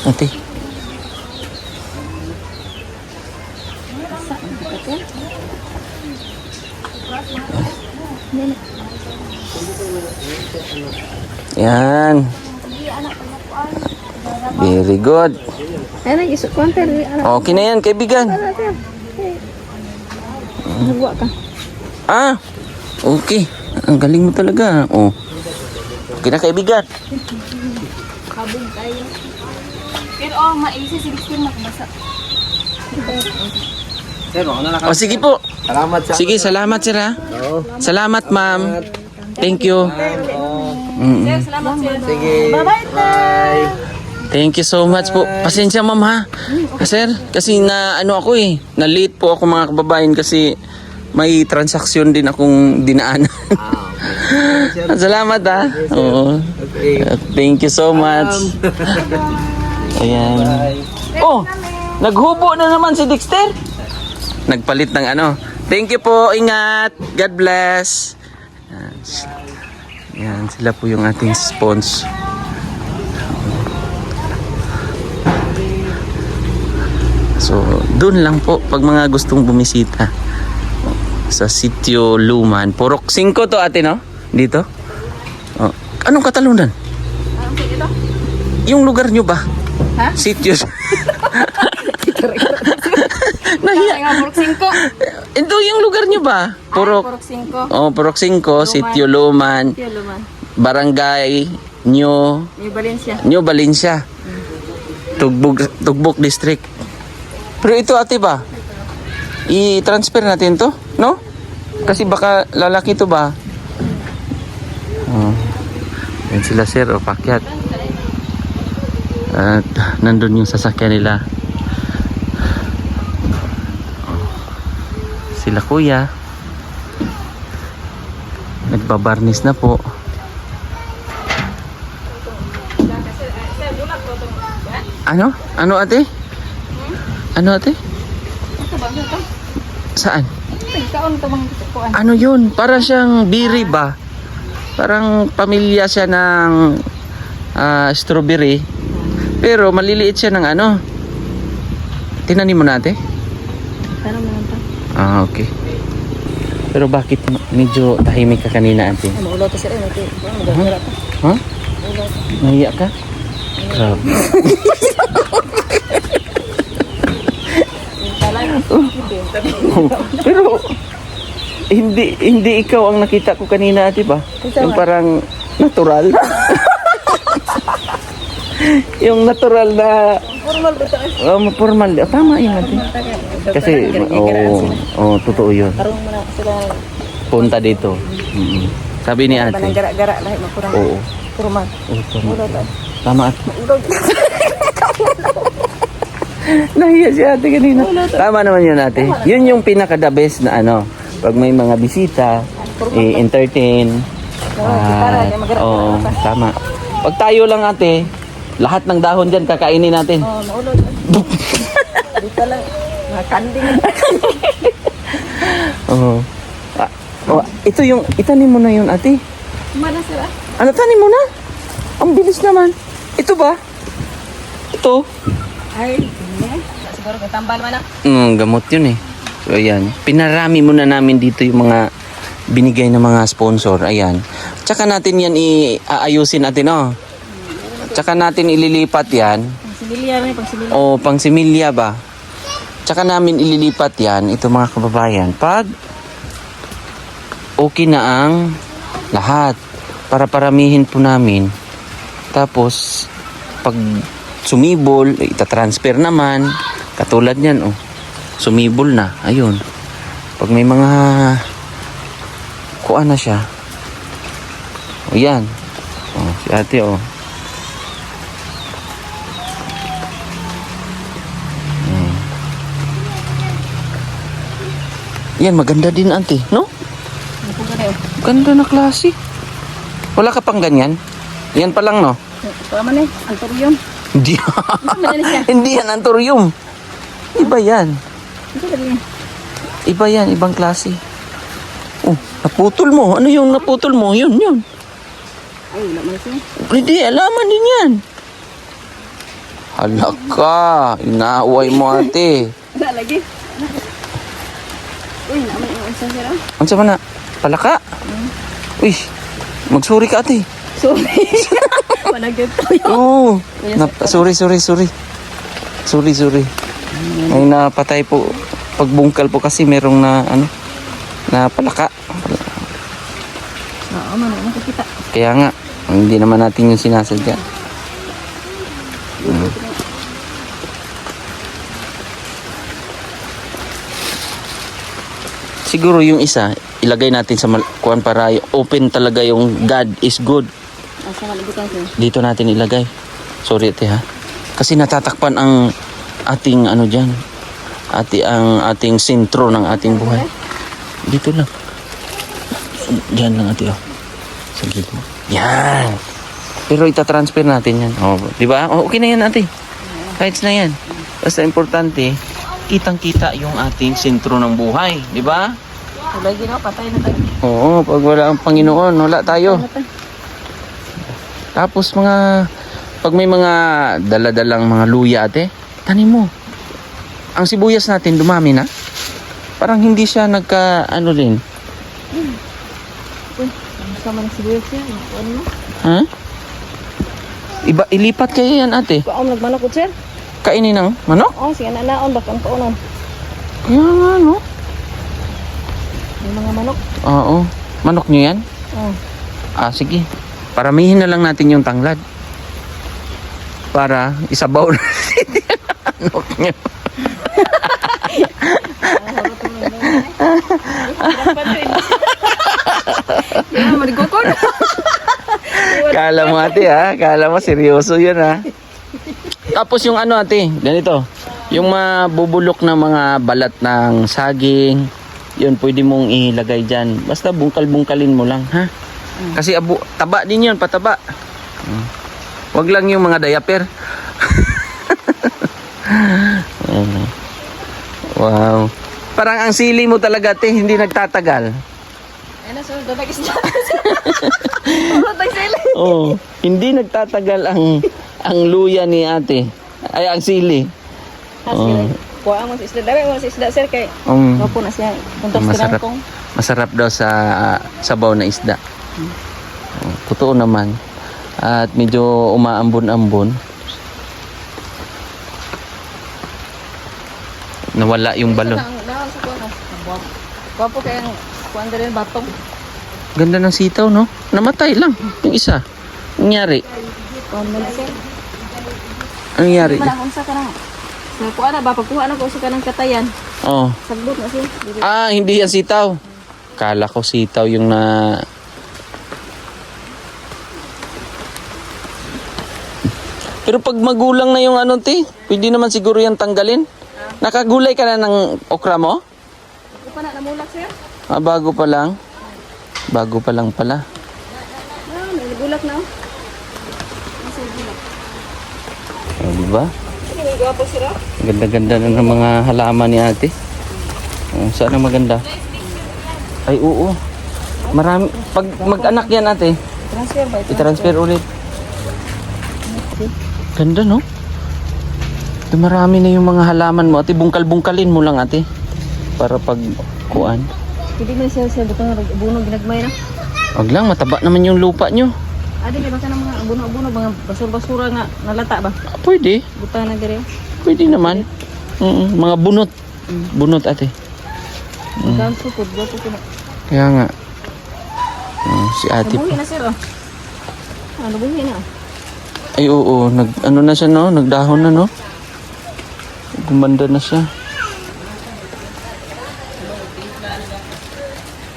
A: Ate. Yan. Very good.
D: Ay, nag-isip ko.
A: Okay na yan, kaibigan.
D: Nagwa ka.
A: Okay. Ang galing mo talaga. Oh. Okay na, kaibigan.
D: Kabog tayo. Pero maisi si Victor makabasa.
C: Sir, ako na lang.
A: O, sige po.
C: Salamat sa...
A: Sige, salamat, sir, ha?
C: Oo.
A: Salamat, ma'am. Thank you.
D: Sir, salamat sir.
C: Sige.
B: Bye-bye.
A: Thank you so much po. Pasensya, ma'am, ha? Sir, kasi ako na late po ako mga kababayan kasi may transaksyon din akong dinaanan. Salamat, ha? Oo.
C: Okay.
A: Thank you so much. Ayan. Oh, naghubo na naman si Dexter. Nagpalit ng ano. Thank you po. Ingat. God bless. Yan, sila po yung ating sponsor. So, doon lang po pag mga gustong bumisita sa Sitio Luman. Purok 5 to, ate, no? Dito. Oh. Anong Katalunan? Yung lugar nyo ba?
D: Ha?
A: Sitio. Nahiya.
D: Nga, Purok 5.
A: Ito yung lugar nyo ba? Purok.
D: Purok 5.
A: Oh, Purok 5, Sitio Luman,
D: Sitio Luman.
A: Barangay New
D: New Valencia.
A: Valencia. Tugbok District. Pero ito, ate, ba? I-transfer natin to, no? Kasi baka lalaki to ba? Oh. Yan sila, sir, o pakyat. At nandun yung sasakyan nila. Oh. Sila kuya. Nagbabarnis na po. Ano? Ano, ate? Ano, ate?
D: Ito ba? Ito?
A: Saan?
D: Kaon ito bang kuan?
A: Ano yun? Para siyang biri ba? Parang pamilya siya ng strawberry. Pero maliliit siya ng ano. Tinanim mo natin?
D: Tanong mo lang ito.
A: Okay. Pero bakit medyo tahimik ka kanina, ate?
D: Ano, ulo to sir. Ano ito? Magagara pa.
A: Ha? Nahiya ka? Grabe. Pero hindi ikaw ang nakita ko kanina, ate, ba? Yung parang natural. Yung natural na
D: Formal ba ito?
A: formal. Tama yun, ate. Kasi totoo yun.
D: Karong mo na sila.
A: Punta dito. Sabi ni ate.
D: Banang gara-gara lahat magkurang.
A: Oo.
D: Kurma.
A: Tama.
D: Ulo to.
A: Tama, ate.
D: Ulo.
A: Nahiya si ate kanina. Tama naman yun, ate. Yun yung pinaka-the best na ano. Pag may mga bisita, entertain. Oo, tama. Pag tayo lang, ate, lahat ng dahon dyan kakainin natin.
D: Oh, maulo to. Dito lang. Nakanding.
A: Oo. Ito yung, itanim mo na yun, ate.
D: Mana sila?
A: Ano, tanim mo na? Ang bilis naman. Ito ba? Ito.
D: Ay, hindi. Siguro kung tambal man na.
A: Gamot yun eh. So, ayan. Pinarami muna namin dito yung mga binigay ng mga sponsor. Ayan. Tsaka natin yan aayusin natin, oh. Tsaka natin ililipat yan.
D: Pangsimilya rin, pangsimilya.
A: O, pangsimilya ba? Tsaka namin ililipat yan, ito mga kababayan. Pag okay na ang lahat. Para paramihin po namin. Tapos, pag sumibol, itatransfer naman. Katulad yan, oh. Sumibol na. Ayun. Pag may mga kuha na siya. O yan. O, si ate, o. Yan, maganda din, ate. No?
D: Ano po gano'n?
A: Ganda na klase. Wala ka pang ganyan? Yan pa lang, no?
D: Ito naman eh. Antorium.
A: Hindi.
B: Ano siya?
A: Hindi yan anthurium. Iba yan.
B: Ito lagi yan.
A: Iba yan, ibang klase. Oh, naputol mo. Ano yung naputol mo? Yun.
B: Ay, wala man siya.
A: Hindi, alaman din yan. Hala ka. Inaaway mo ate.
B: Wala lagi. Uy, naman yung isa sir.
A: Ano sa mana? Palaka? Uy, magsuri ka ate.
B: Sorry. Managod tayo.
A: Oo. Sorry. Sorry. May napatay po. Pagbungkal po kasi merong na palaka.
B: Oo, man, nakikita.
A: Kaya nga, hindi naman natin yung sinasadya. Siguro yung isa, ilagay natin sa kuan para open talaga yung God is good.
B: Asa malibutan sir?
A: Dito natin ilagay. Sorry ate ha. Kasi natatakpan ang ating dyan. Ang ating sentro ng ating buhay. Dito lang. Diyan lang ate oh. Sa gilid mo. Yan. Pero itatransfer natin yan. Oh, di ba? Oh, okay na yan ate. Kahit na yan. Basta importante, kitang-kita yung ating sentro ng buhay. Di ba?
B: Lagi na, patay na tayo.
A: Oo, pag wala ang Panginoon, wala tayo. Tapos pag may mga daladalang mga luya ate, tanim mo. Ang sibuyas natin dumami na. Parang hindi siya rin.
B: Uy, sama ng sibuyas yan. Ano mo?
A: Ha? Ilipat kayo yan ate.
B: Paong nagmanok ko sir?
A: Kainin ng manok?
B: Oo, sige naon, bakang paunon.
A: Kaya nga no.
B: Yung mga manok.
A: Oo. Manok nyo yan?
B: Oo.
A: Sige. Paramihin na lang natin yung tanglad. Para isabaw na manok nyo.
B: Yan, marigokon.
A: Kala mo ate ha? Kala mo seryoso yun ha? Tapos yung ate, ganito. Yung mabubulok na mga balat ng saging, yun pwede mong ilagay dyan. Basta bungkal-bungkalin mo lang ha? Kasi taba din yun, pataba. Wag lang yung mga diaper. Wow. Parang ang sili mo talaga ate, hindi nagtatagal.
B: Ayun na, sunod na isda. Sunod na sila.
A: Oh, hindi nagtatagal ang luya ni ate. Ay, ang sili.
B: Sige, kuha mo sa isda. Dami mo sa isda, sir, kay wapo na siya. Puntos
A: Masarap.
B: kong.
A: Masarap daw sa sabaw na isda. Totoo naman. At medyo umaambon-ambon. Nawala yung balon.
B: Wapo kaya kuha na rin batong.
A: Ganda ng sitaw, no? Namatay lang yung isa. Nangyari?
B: Kuha na sir.
A: Ano nangyari?
B: Malakong sa ka na. Kuha na ba? Pagkuha na ko sa kanang katayan.
A: Oh.
B: Sagbot na siya.
A: Hindi yan sitaw. Kala ko sitaw yung na... Pero pag magulang na yung pwede naman siguro yan tanggalin. Nakagulay ka na ng okra mo?
B: Ako pa na namulak, sir.
A: Bago pa lang. Bago pa lang pala.
B: Nagulak na. Nasa gulak.
A: Diba?
B: Sige, may gwapo sir.
A: Ganda-ganda na ng mga halaman ni ate. Saan ang maganda? Ay, oo. Marami. Pag mag-anak yan ate,
B: Transfer ba ito?
A: i-transfer ulit. Ganda, no? Ito, marami na yung mga halaman mo. Ate, bungkal-bungkalin mo lang, ate. Para pag kuan.
B: Hindi mo siya butang bunog ginagmay na.
A: Wag lang, mataba naman yung lupa nyo.
B: Adi kay baka ng mga bunog mga basura-basura nga nalata ba?
A: Pwede.
B: Butang na dire.
A: Pwede naman. Mga bunot. Bunot, ate.
B: Butang sukod, gwapo ko na.
A: Kaya nga. Si ate
B: Nabuhi
A: pa.
B: na sir. Nabuhi na.
A: Ay, oo. Na siya, no? Nagdahon na, no? Gumanda na siya.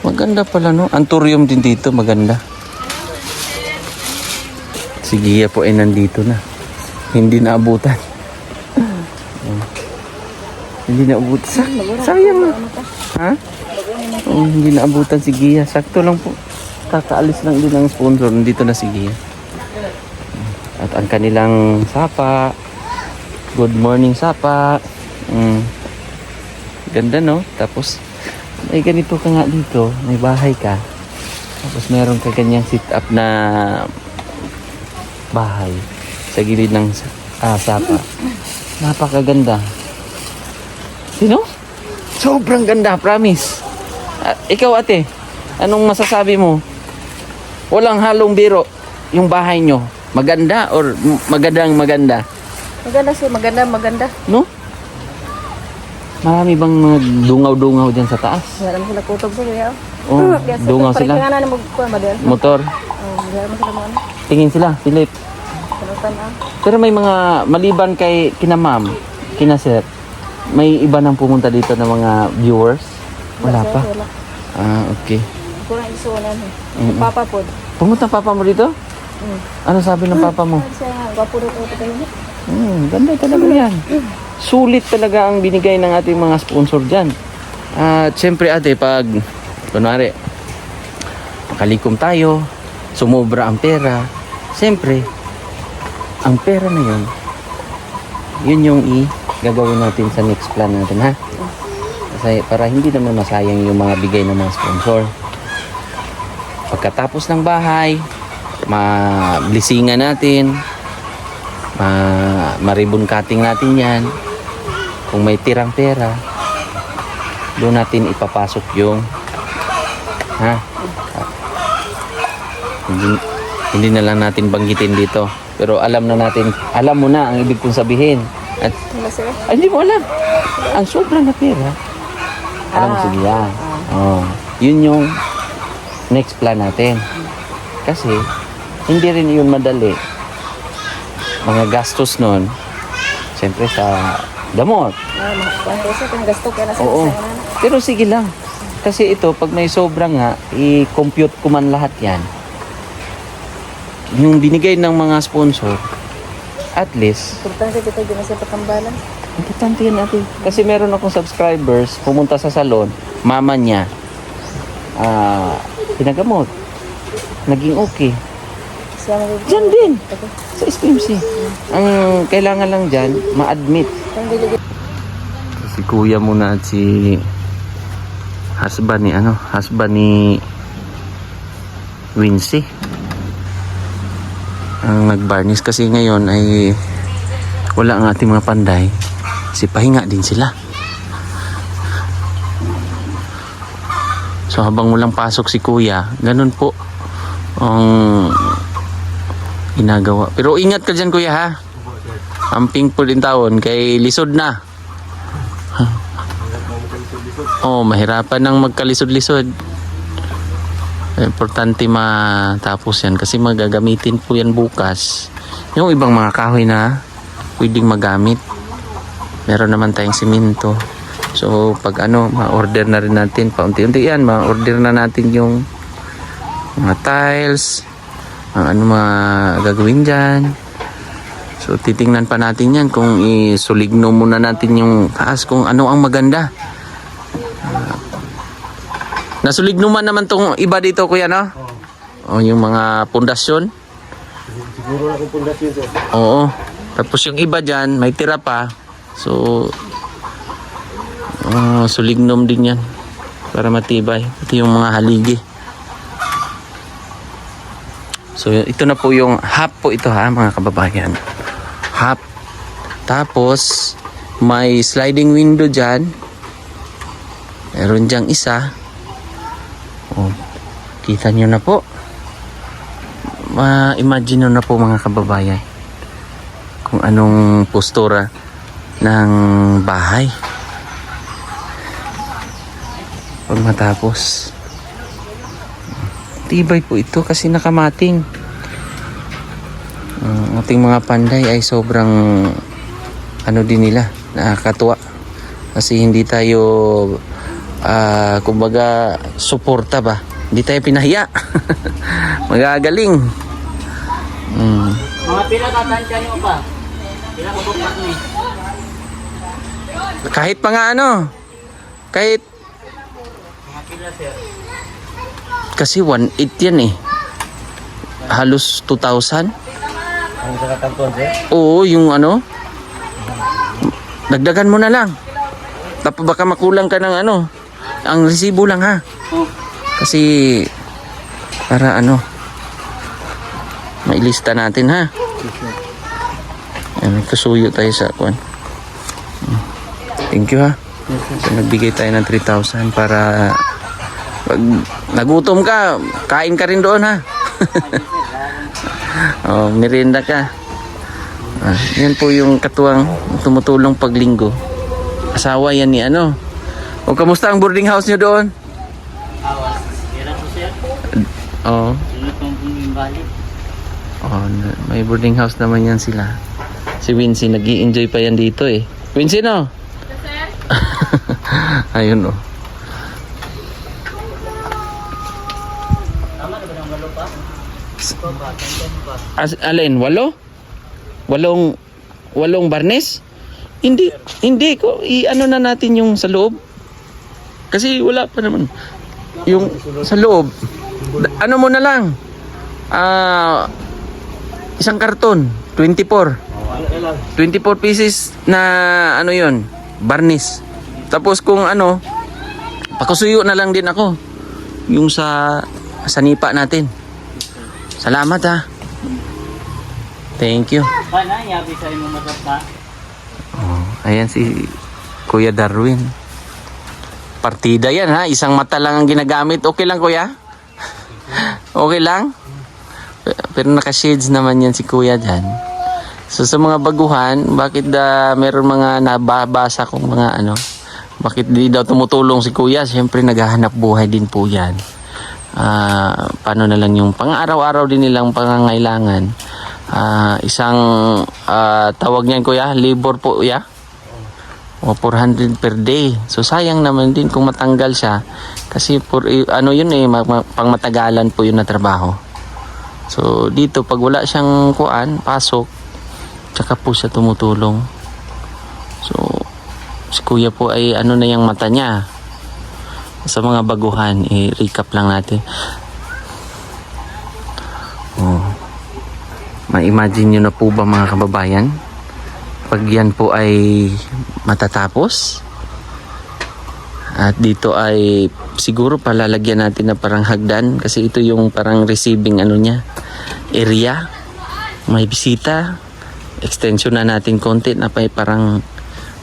A: Maganda pala, no? Anthurium din dito, maganda. Si Gia po ay nandito na. Hindi naabutan. Hindi naabutan. Sayang na. Ha? Hindi naabutan si Gia. Sakto lang po. Kakaalis lang din ng sponsor. Nandito na si Gia. At ang kanilang sapa. Good morning sapa. Ganda no? Tapos may ganito ka nga dito, may bahay ka. Tapos meron ka ganyang sit up na bahay sa gilid ng sapa. Napakaganda. Sino? Sobrang ganda, promise. Ikaw ate, anong masasabi mo? Walang halong biro yung bahay nyo. Maganda or magandang maganda?
D: Maganda siya, maganda.
A: No? Marami bang mga dungaw-dungaw dyan sa taas?
D: Meron sila kutob sa kaya.
A: Oh, dungaw sila.
D: Parang na magkuha madel.
A: Motor.
D: Meron sila mo ano.
A: Tingin sila, Philip.
D: Kanutan ah.
A: Pero may mga maliban kay kina ma'am, kina sir, may iba nang pumunta dito na mga viewers? Wala pa?
D: Wala.
A: Okay.
D: Kurang isuunan eh. Papa po.
A: Pumunta papa mo dito? Ano sabi ng papa mo?
D: Siya nga, gwapo rin ito kayo.
A: Ganda talaga yan. Sulit talaga ang binigay ng ating mga sponsor dyan. At syempre ate, pag kunwari makalikom tayo, sumobra ang pera, syempre ang pera na yun yung gagawin natin sa next plan natin, ha? Kasi para hindi naman masayang yung mga bigay ng mga sponsor. Pagkatapos ng bahay, ma-blessingan natin, ma-ribbon cutting natin yan. Kung may tirang pera, doon natin ipapasok yung hindi na lang natin banggitin dito. Pero alam mo na ang ibig kong sabihin. At hindi mo alam. Ang sobra na pera. Alam mo, sige yan. Yun yung next plan natin. Kasi, hindi rin yun madali. Mga gastos nun, siyempre sa gamot. Oo. Pero sige lang. Kasi ito, pag may sobra nga, i-compute ko man lahat yan. Yung binigay ng mga sponsor, at least,
D: Importante dito din sa patambalan.
A: importante yan natin. Kasi meron akong subscribers, pumunta sa salon, mama niya, pinagamot. Naging okay.
D: Siya mo
A: Diyan din, sa SPMC. Ang kailangan lang dyan, ma-admit. Si kuya muna at si husband ni Wincy. Ang nag-varnish kasi ngayon ay wala ang ating mga panday. Kasi pahinga din sila. So habang walang pasok si kuya, ganun po ang ginagawa. Pero ingat ka dyan kuya ha. Amping po din taon kay lisod na. Mahirapan nang magkalisod-lisod. Importante matapos yan kasi magagamitin po yan bukas. Yung ibang mga kahoy na pwedeng magamit. Meron naman tayong simento. So pag ma-order na rin natin paunti-unti yan, ma-order na natin yung mga tiles, ang mga gagawin dyan. So titingnan pa natin yan kung isuligno muna natin yung taas kung ano ang maganda. Nasuligno man naman tong iba dito kuya no? Yung mga pundasyon.
C: Siguro na kung pundasyon sir.
A: Oo. Tapos yung iba dyan, may tira pa. So sulignom din yan para matibay. Ito yung mga haligi. So ito na po yung half po ito ha mga kababayan. Half. Tapos may sliding window dyan. Meron dyang isa. Kita nyo na po. Ma-imagine nyo na po mga kababayan kung anong postura ng bahay pag matapos. Tibay po ito kasi nakamating. Ang ating mga panday ay sobrang din nila, nakakatuwa kasi hindi tayo kumbaga suporta ba, hindi tayo pinahiya. Magagaling.
E: Mga pila tatansya nyo pa? Pila kutupak ni?
A: Kahit pa nga kahit
E: Mga pila sir?
A: kasi 1.8 yan halos 2,000.
E: Ang sa kanton, sir.
A: Oo, yung ano. Dagdagan mo na lang. Tapos baka makulang ka ng ano. Ang resibo lang ha. Kasi para ano mailista natin ha. May kasuyo tayo sa kuwan. Thank you ha. So, nagbigay tayo ng 3,000 para pag nagutom ka, kain ka rin doon ha. Oh, merienda ka. Yan po yung katuwang tumutulong paglinggo. Asawa yan ni ano. O kamusta ang boarding house nyo doon?
E: Awas. Hirap po, sir.
A: Oo.
E: Sunod pong bumibalik.
A: Oh, may boarding house naman yan sila. Si Wincy, nag-i-enjoy pa yan dito eh. Wincy, no? Ayun, oh.
E: Tama na ba ng malo pa? Ito ba? Kanton ba?
A: Alin, walong barnes? Hindi ko i-ano na natin yung sa loob. Kasi wala pa naman. Yung sa loob. Ano mo na lang? Isang karton, 24. 24 pieces na ano yon, barnis. Tapos kung ano, pakusuyo na lang din ako. Yung sa nipa natin. Salamat ha. Thank you.
E: Paano? Yabi sa imo matap pa?
A: Oh, ayan si Kuya Darwin. Partida yan ha. Isang mata lang ang ginagamit. Okay lang kuya? Okay lang? Pero naka-shades naman yan si kuya dyan. So sa mga baguhan, bakit meron mga nababasa kong mga ano, bakit di daw tumutulong si kuya? Siyempre naghahanap buhay din po yan. Paano na lang yung pang-araw-araw din nilang pangangailangan. Isang tawag niyan kuya, labor po kuya. O 400 per day. So sayang naman din kung matanggal siya. Kasi ano yun eh, pang matagalan po yun na trabaho. So dito pag wala siyang pasok, tsaka po siya tumutulong. So si kuya po ay ano na yung mata niya. Sa mga baguhan, i-recap lang natin. Ma-imagine nyo na po ba mga kababayan? Pag yan po ay matatapos at dito ay siguro palalagyan natin na parang hagdan kasi ito yung parang receiving ano niya, area. May bisita, extension na natin konti na parang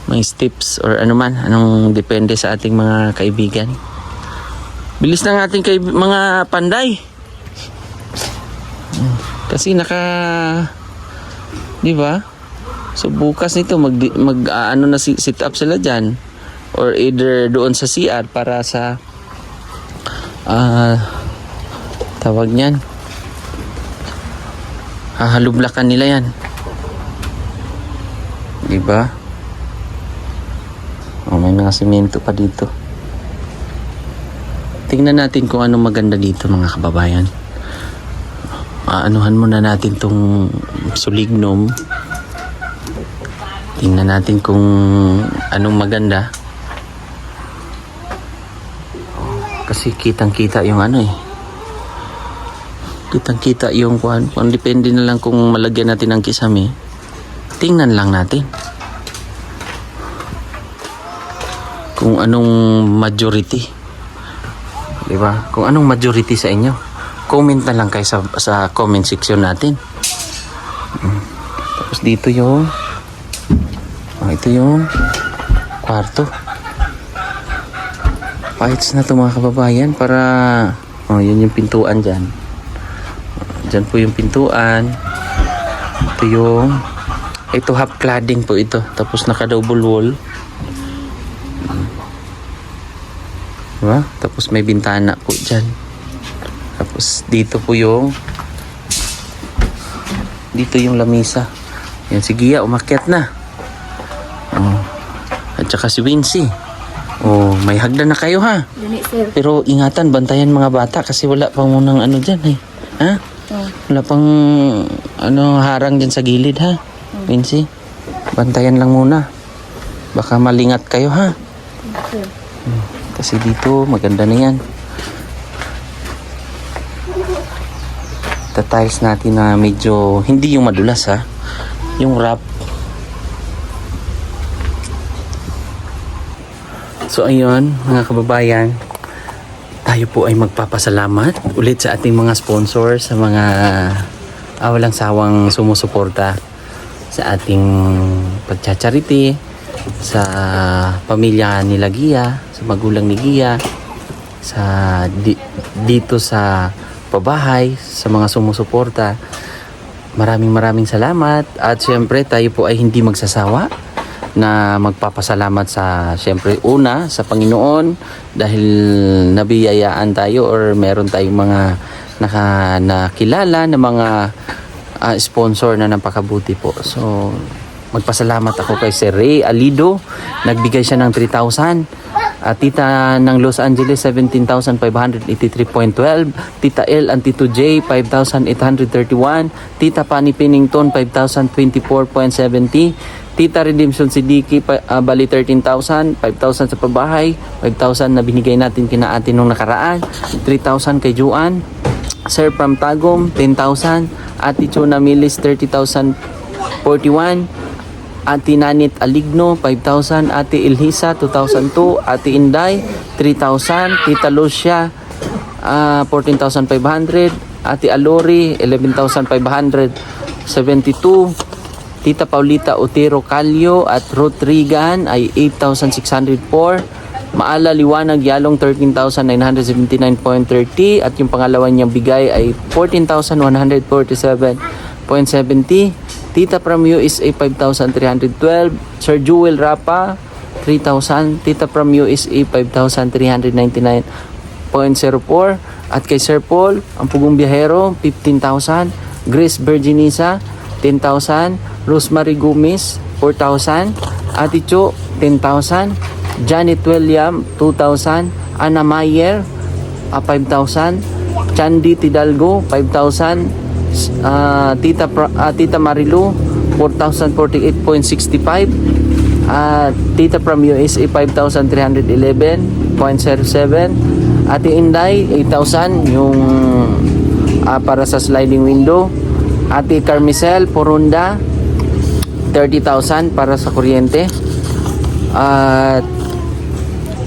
A: may steps or ano man, anong depende sa ating mga kaibigan. Bilis ng ating mga panday. Kasi di ba? So bukas nito ano na sit up sila diyan or either doon sa CR para sa tawag niyan. Hahalublakan nila yan. Di ba? May mga semento pa dito. Tingnan natin kung ano maganda dito mga kababayan. Anuhan muna natin tong sulignum. Tingnan natin kung anong maganda. Kasi kitang-kita yung ano eh. Kitang-kita yung kuhan. Depende na lang kung malagyan natin ng kisame. Tingnan lang natin. Kung anong majority. Diba? Kung anong majority sa inyo. Comment na lang kayo sa comment section natin. Tapos dito yung ito yung kwarto. Fights na to mga kababayan para yun yung pintuan dyan. Dyan po yung pintuan. Ito half cladding po ito. Tapos naka double wall. Diba? Tapos may bintana po dyan. Tapos dito po yung lamisa. Yan si Gia umakyat na. At saka si Wincy. May hagdan na kayo ha. Pero ingatan, bantayan mga bata kasi wala pang munang ano dyan eh. Ha? Wala pang harang dyan sa gilid ha. Wincy, bantayan lang muna. Baka malingat kayo ha. Kasi dito maganda na yan. pagta-tiles natin na medyo hindi yung madulas ha, yung wrap. So ayun mga kababayan, tayo po ay magpapasalamat ulit sa ating mga sponsors, sa mga walang sawang sumusuporta sa ating pagcha-charity, sa pamilya nila Gia, sa magulang ni Gia, sa dito sa pabahay, sa mga sumusuporta. Maraming salamat, at syempre tayo po ay hindi magsasawa na magpapasalamat sa syempre una sa Panginoon dahil nabiyayaan tayo or meron tayong mga nakilala na mga sponsor na napakabuti po. So magpasalamat ako kay Sir Ray Alido, nagbigay siya ng 3,000. Tita ng Los Angeles 17,583.12, Tita L and Tito J 5,831, Tita Pani Pennington 5,024.70, Tita Redemption Sidiki bali 13,000, 5,000 sa pabahay, 5,000 na binigay natin kina ate nung nakaraan, 3,000 kay Juan, Sir Pram Tagum 10,000, Ate Chona Milis 30,041, Ate Nanit Aligno 5,000, Ate Ilhisa 2,002, Ate Inday 3,000, Tita Lucia 14,500, Ate Alori 11,572, Tita Paulita Otero Calio at Ruth Regan ay 8,604, Maala Liwanag Yalong 13,979.30, at yung pangalawa niyang bigay ay 14,147.70, Tita from USA 5,312, Sir Jewel Rapa 3,000, Tita from USA 5,399.04, at kay Sir Paul ang Pugong Biyahero 15,000, Grace Virginisa 10,000, Rosemary Gomez 4,000, Ate Cho 10,000, Janet William 2,000, Anna Mayer 5,000, Chandy Tidalgo 5,000, Tita Marilu 4,048.65, Tita from USA 5,311.07, Ate Inday 8,000 yung para sa sliding window, Ate Carmicel Porunda 30,000 para sa kuryente, at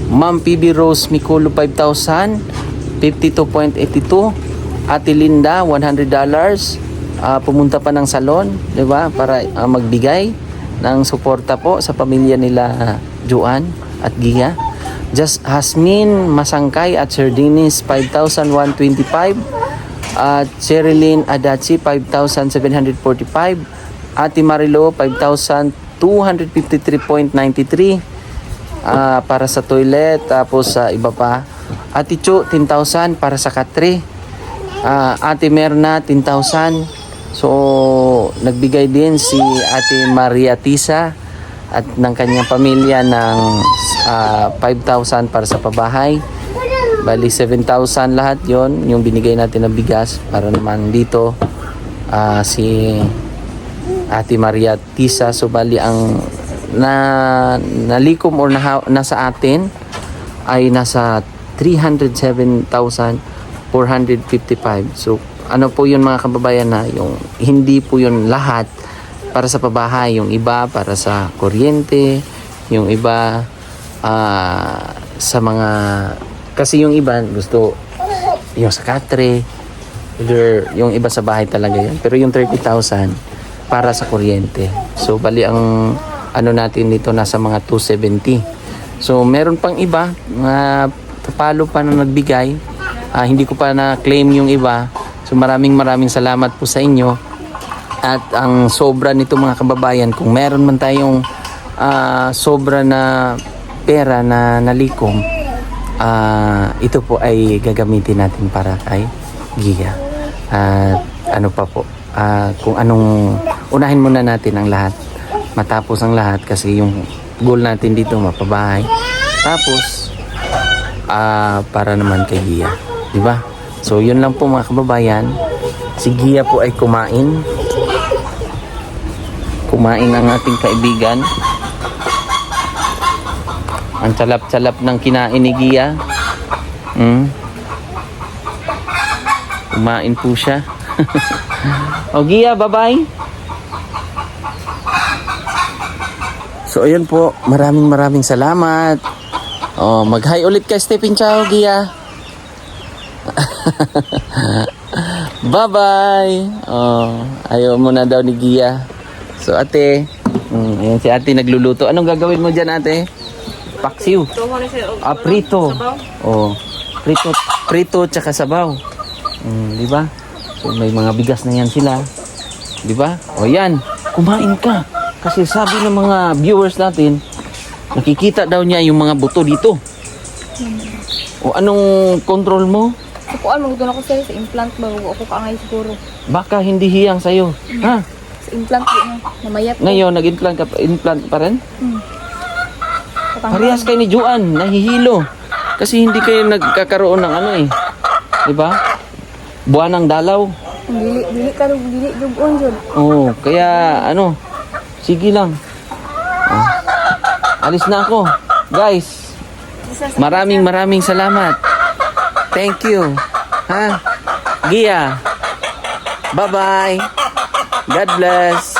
A: Ma'am PB Rose Miculo 5,000 52.82, Ate Linda $100 pumunta pa ng salon, 'di ba, para magbigay ng suporta po sa pamilya nila Juan at Gia. Just Hasmin Masangkay at Sir Dennis 5,125, at Sherilyn Adachi 5,745, Ate Marilo 5,253.93 para sa toilet, tapos sa iba pa. Ate Cho 10,000 para sa katre, Ate Merna 10,000. So nagbigay din si Ate Maria Tisa at ng kanyang pamilya ng 5,000 para sa pabahay. Bali 7,000 lahat yon yung binigay natin na bigas para naman dito si Ate Maria Tisa. So bali ang nalikom or nasa atin ay nasa 307,455. So ano po yun mga kababayan, na yung hindi po yun lahat para sa pabahay, yung iba para sa kuryente, yung iba sa mga, kasi yung iba gusto yung sa katre, yung iba sa bahay talaga yan, pero yung 30,000 para sa kuryente. So bali ang ano natin dito nasa mga 270. So meron pang iba na palo pa na nagbigay, hindi ko pa na claim yung iba. So maraming salamat po sa inyo. At ang sobra nito mga kababayan, kung meron man tayong sobra na pera na nalikom, ito po ay gagamitin natin para kay Gia. Ano pa po, kung anong, unahin muna natin ang lahat, matapos ang lahat, kasi yung goal natin dito mapabahay, tapos para naman kay Gia, di ba? So yun lang po mga kababayan. Si Gia po ay kumain ang ating kaibigan. Ang calap-calap ng kinain ni Gia. Kumain po siya. O Gia, bye-bye. So ayun po, maraming salamat. Oh, mag-hi ulit kay Stephen Chow, Gia. Bye-bye. Oh, ayaw mo na daw ni Gia. So ate, ayan si ate nagluluto. Anong gagawin mo dyan, ate? Paksiw. Prito. Oh, prito tsaka sabaw. Di ba? So may mga bigas na yan sila. Di ba? O yan, kumain ka. Kasi sabi ng mga viewers natin, nakikita daw niya yung mga buto dito. O anong control mo?
B: Sukuan, magdoon ako sa'yo sa implant bago ako kaangay siguro.
A: Baka hindi hiyang sa'yo. Ha?
B: Sa implant yun, namayat.
A: Ngayon, nag-implant ka pa rin?
B: Patanggal.
A: Parehas kayo ni Juan, nahihilo. Kasi hindi kayo nagkakaroon ng ano eh. Diba? Buwan ng dalaw.
B: Dili ka rin, dili dugon dyan.
A: Oo, kaya ano, sige lang. Oh. Alis na ako. Guys, maraming salamat. Thank you. Ha? Gia. Bye-bye. God bless.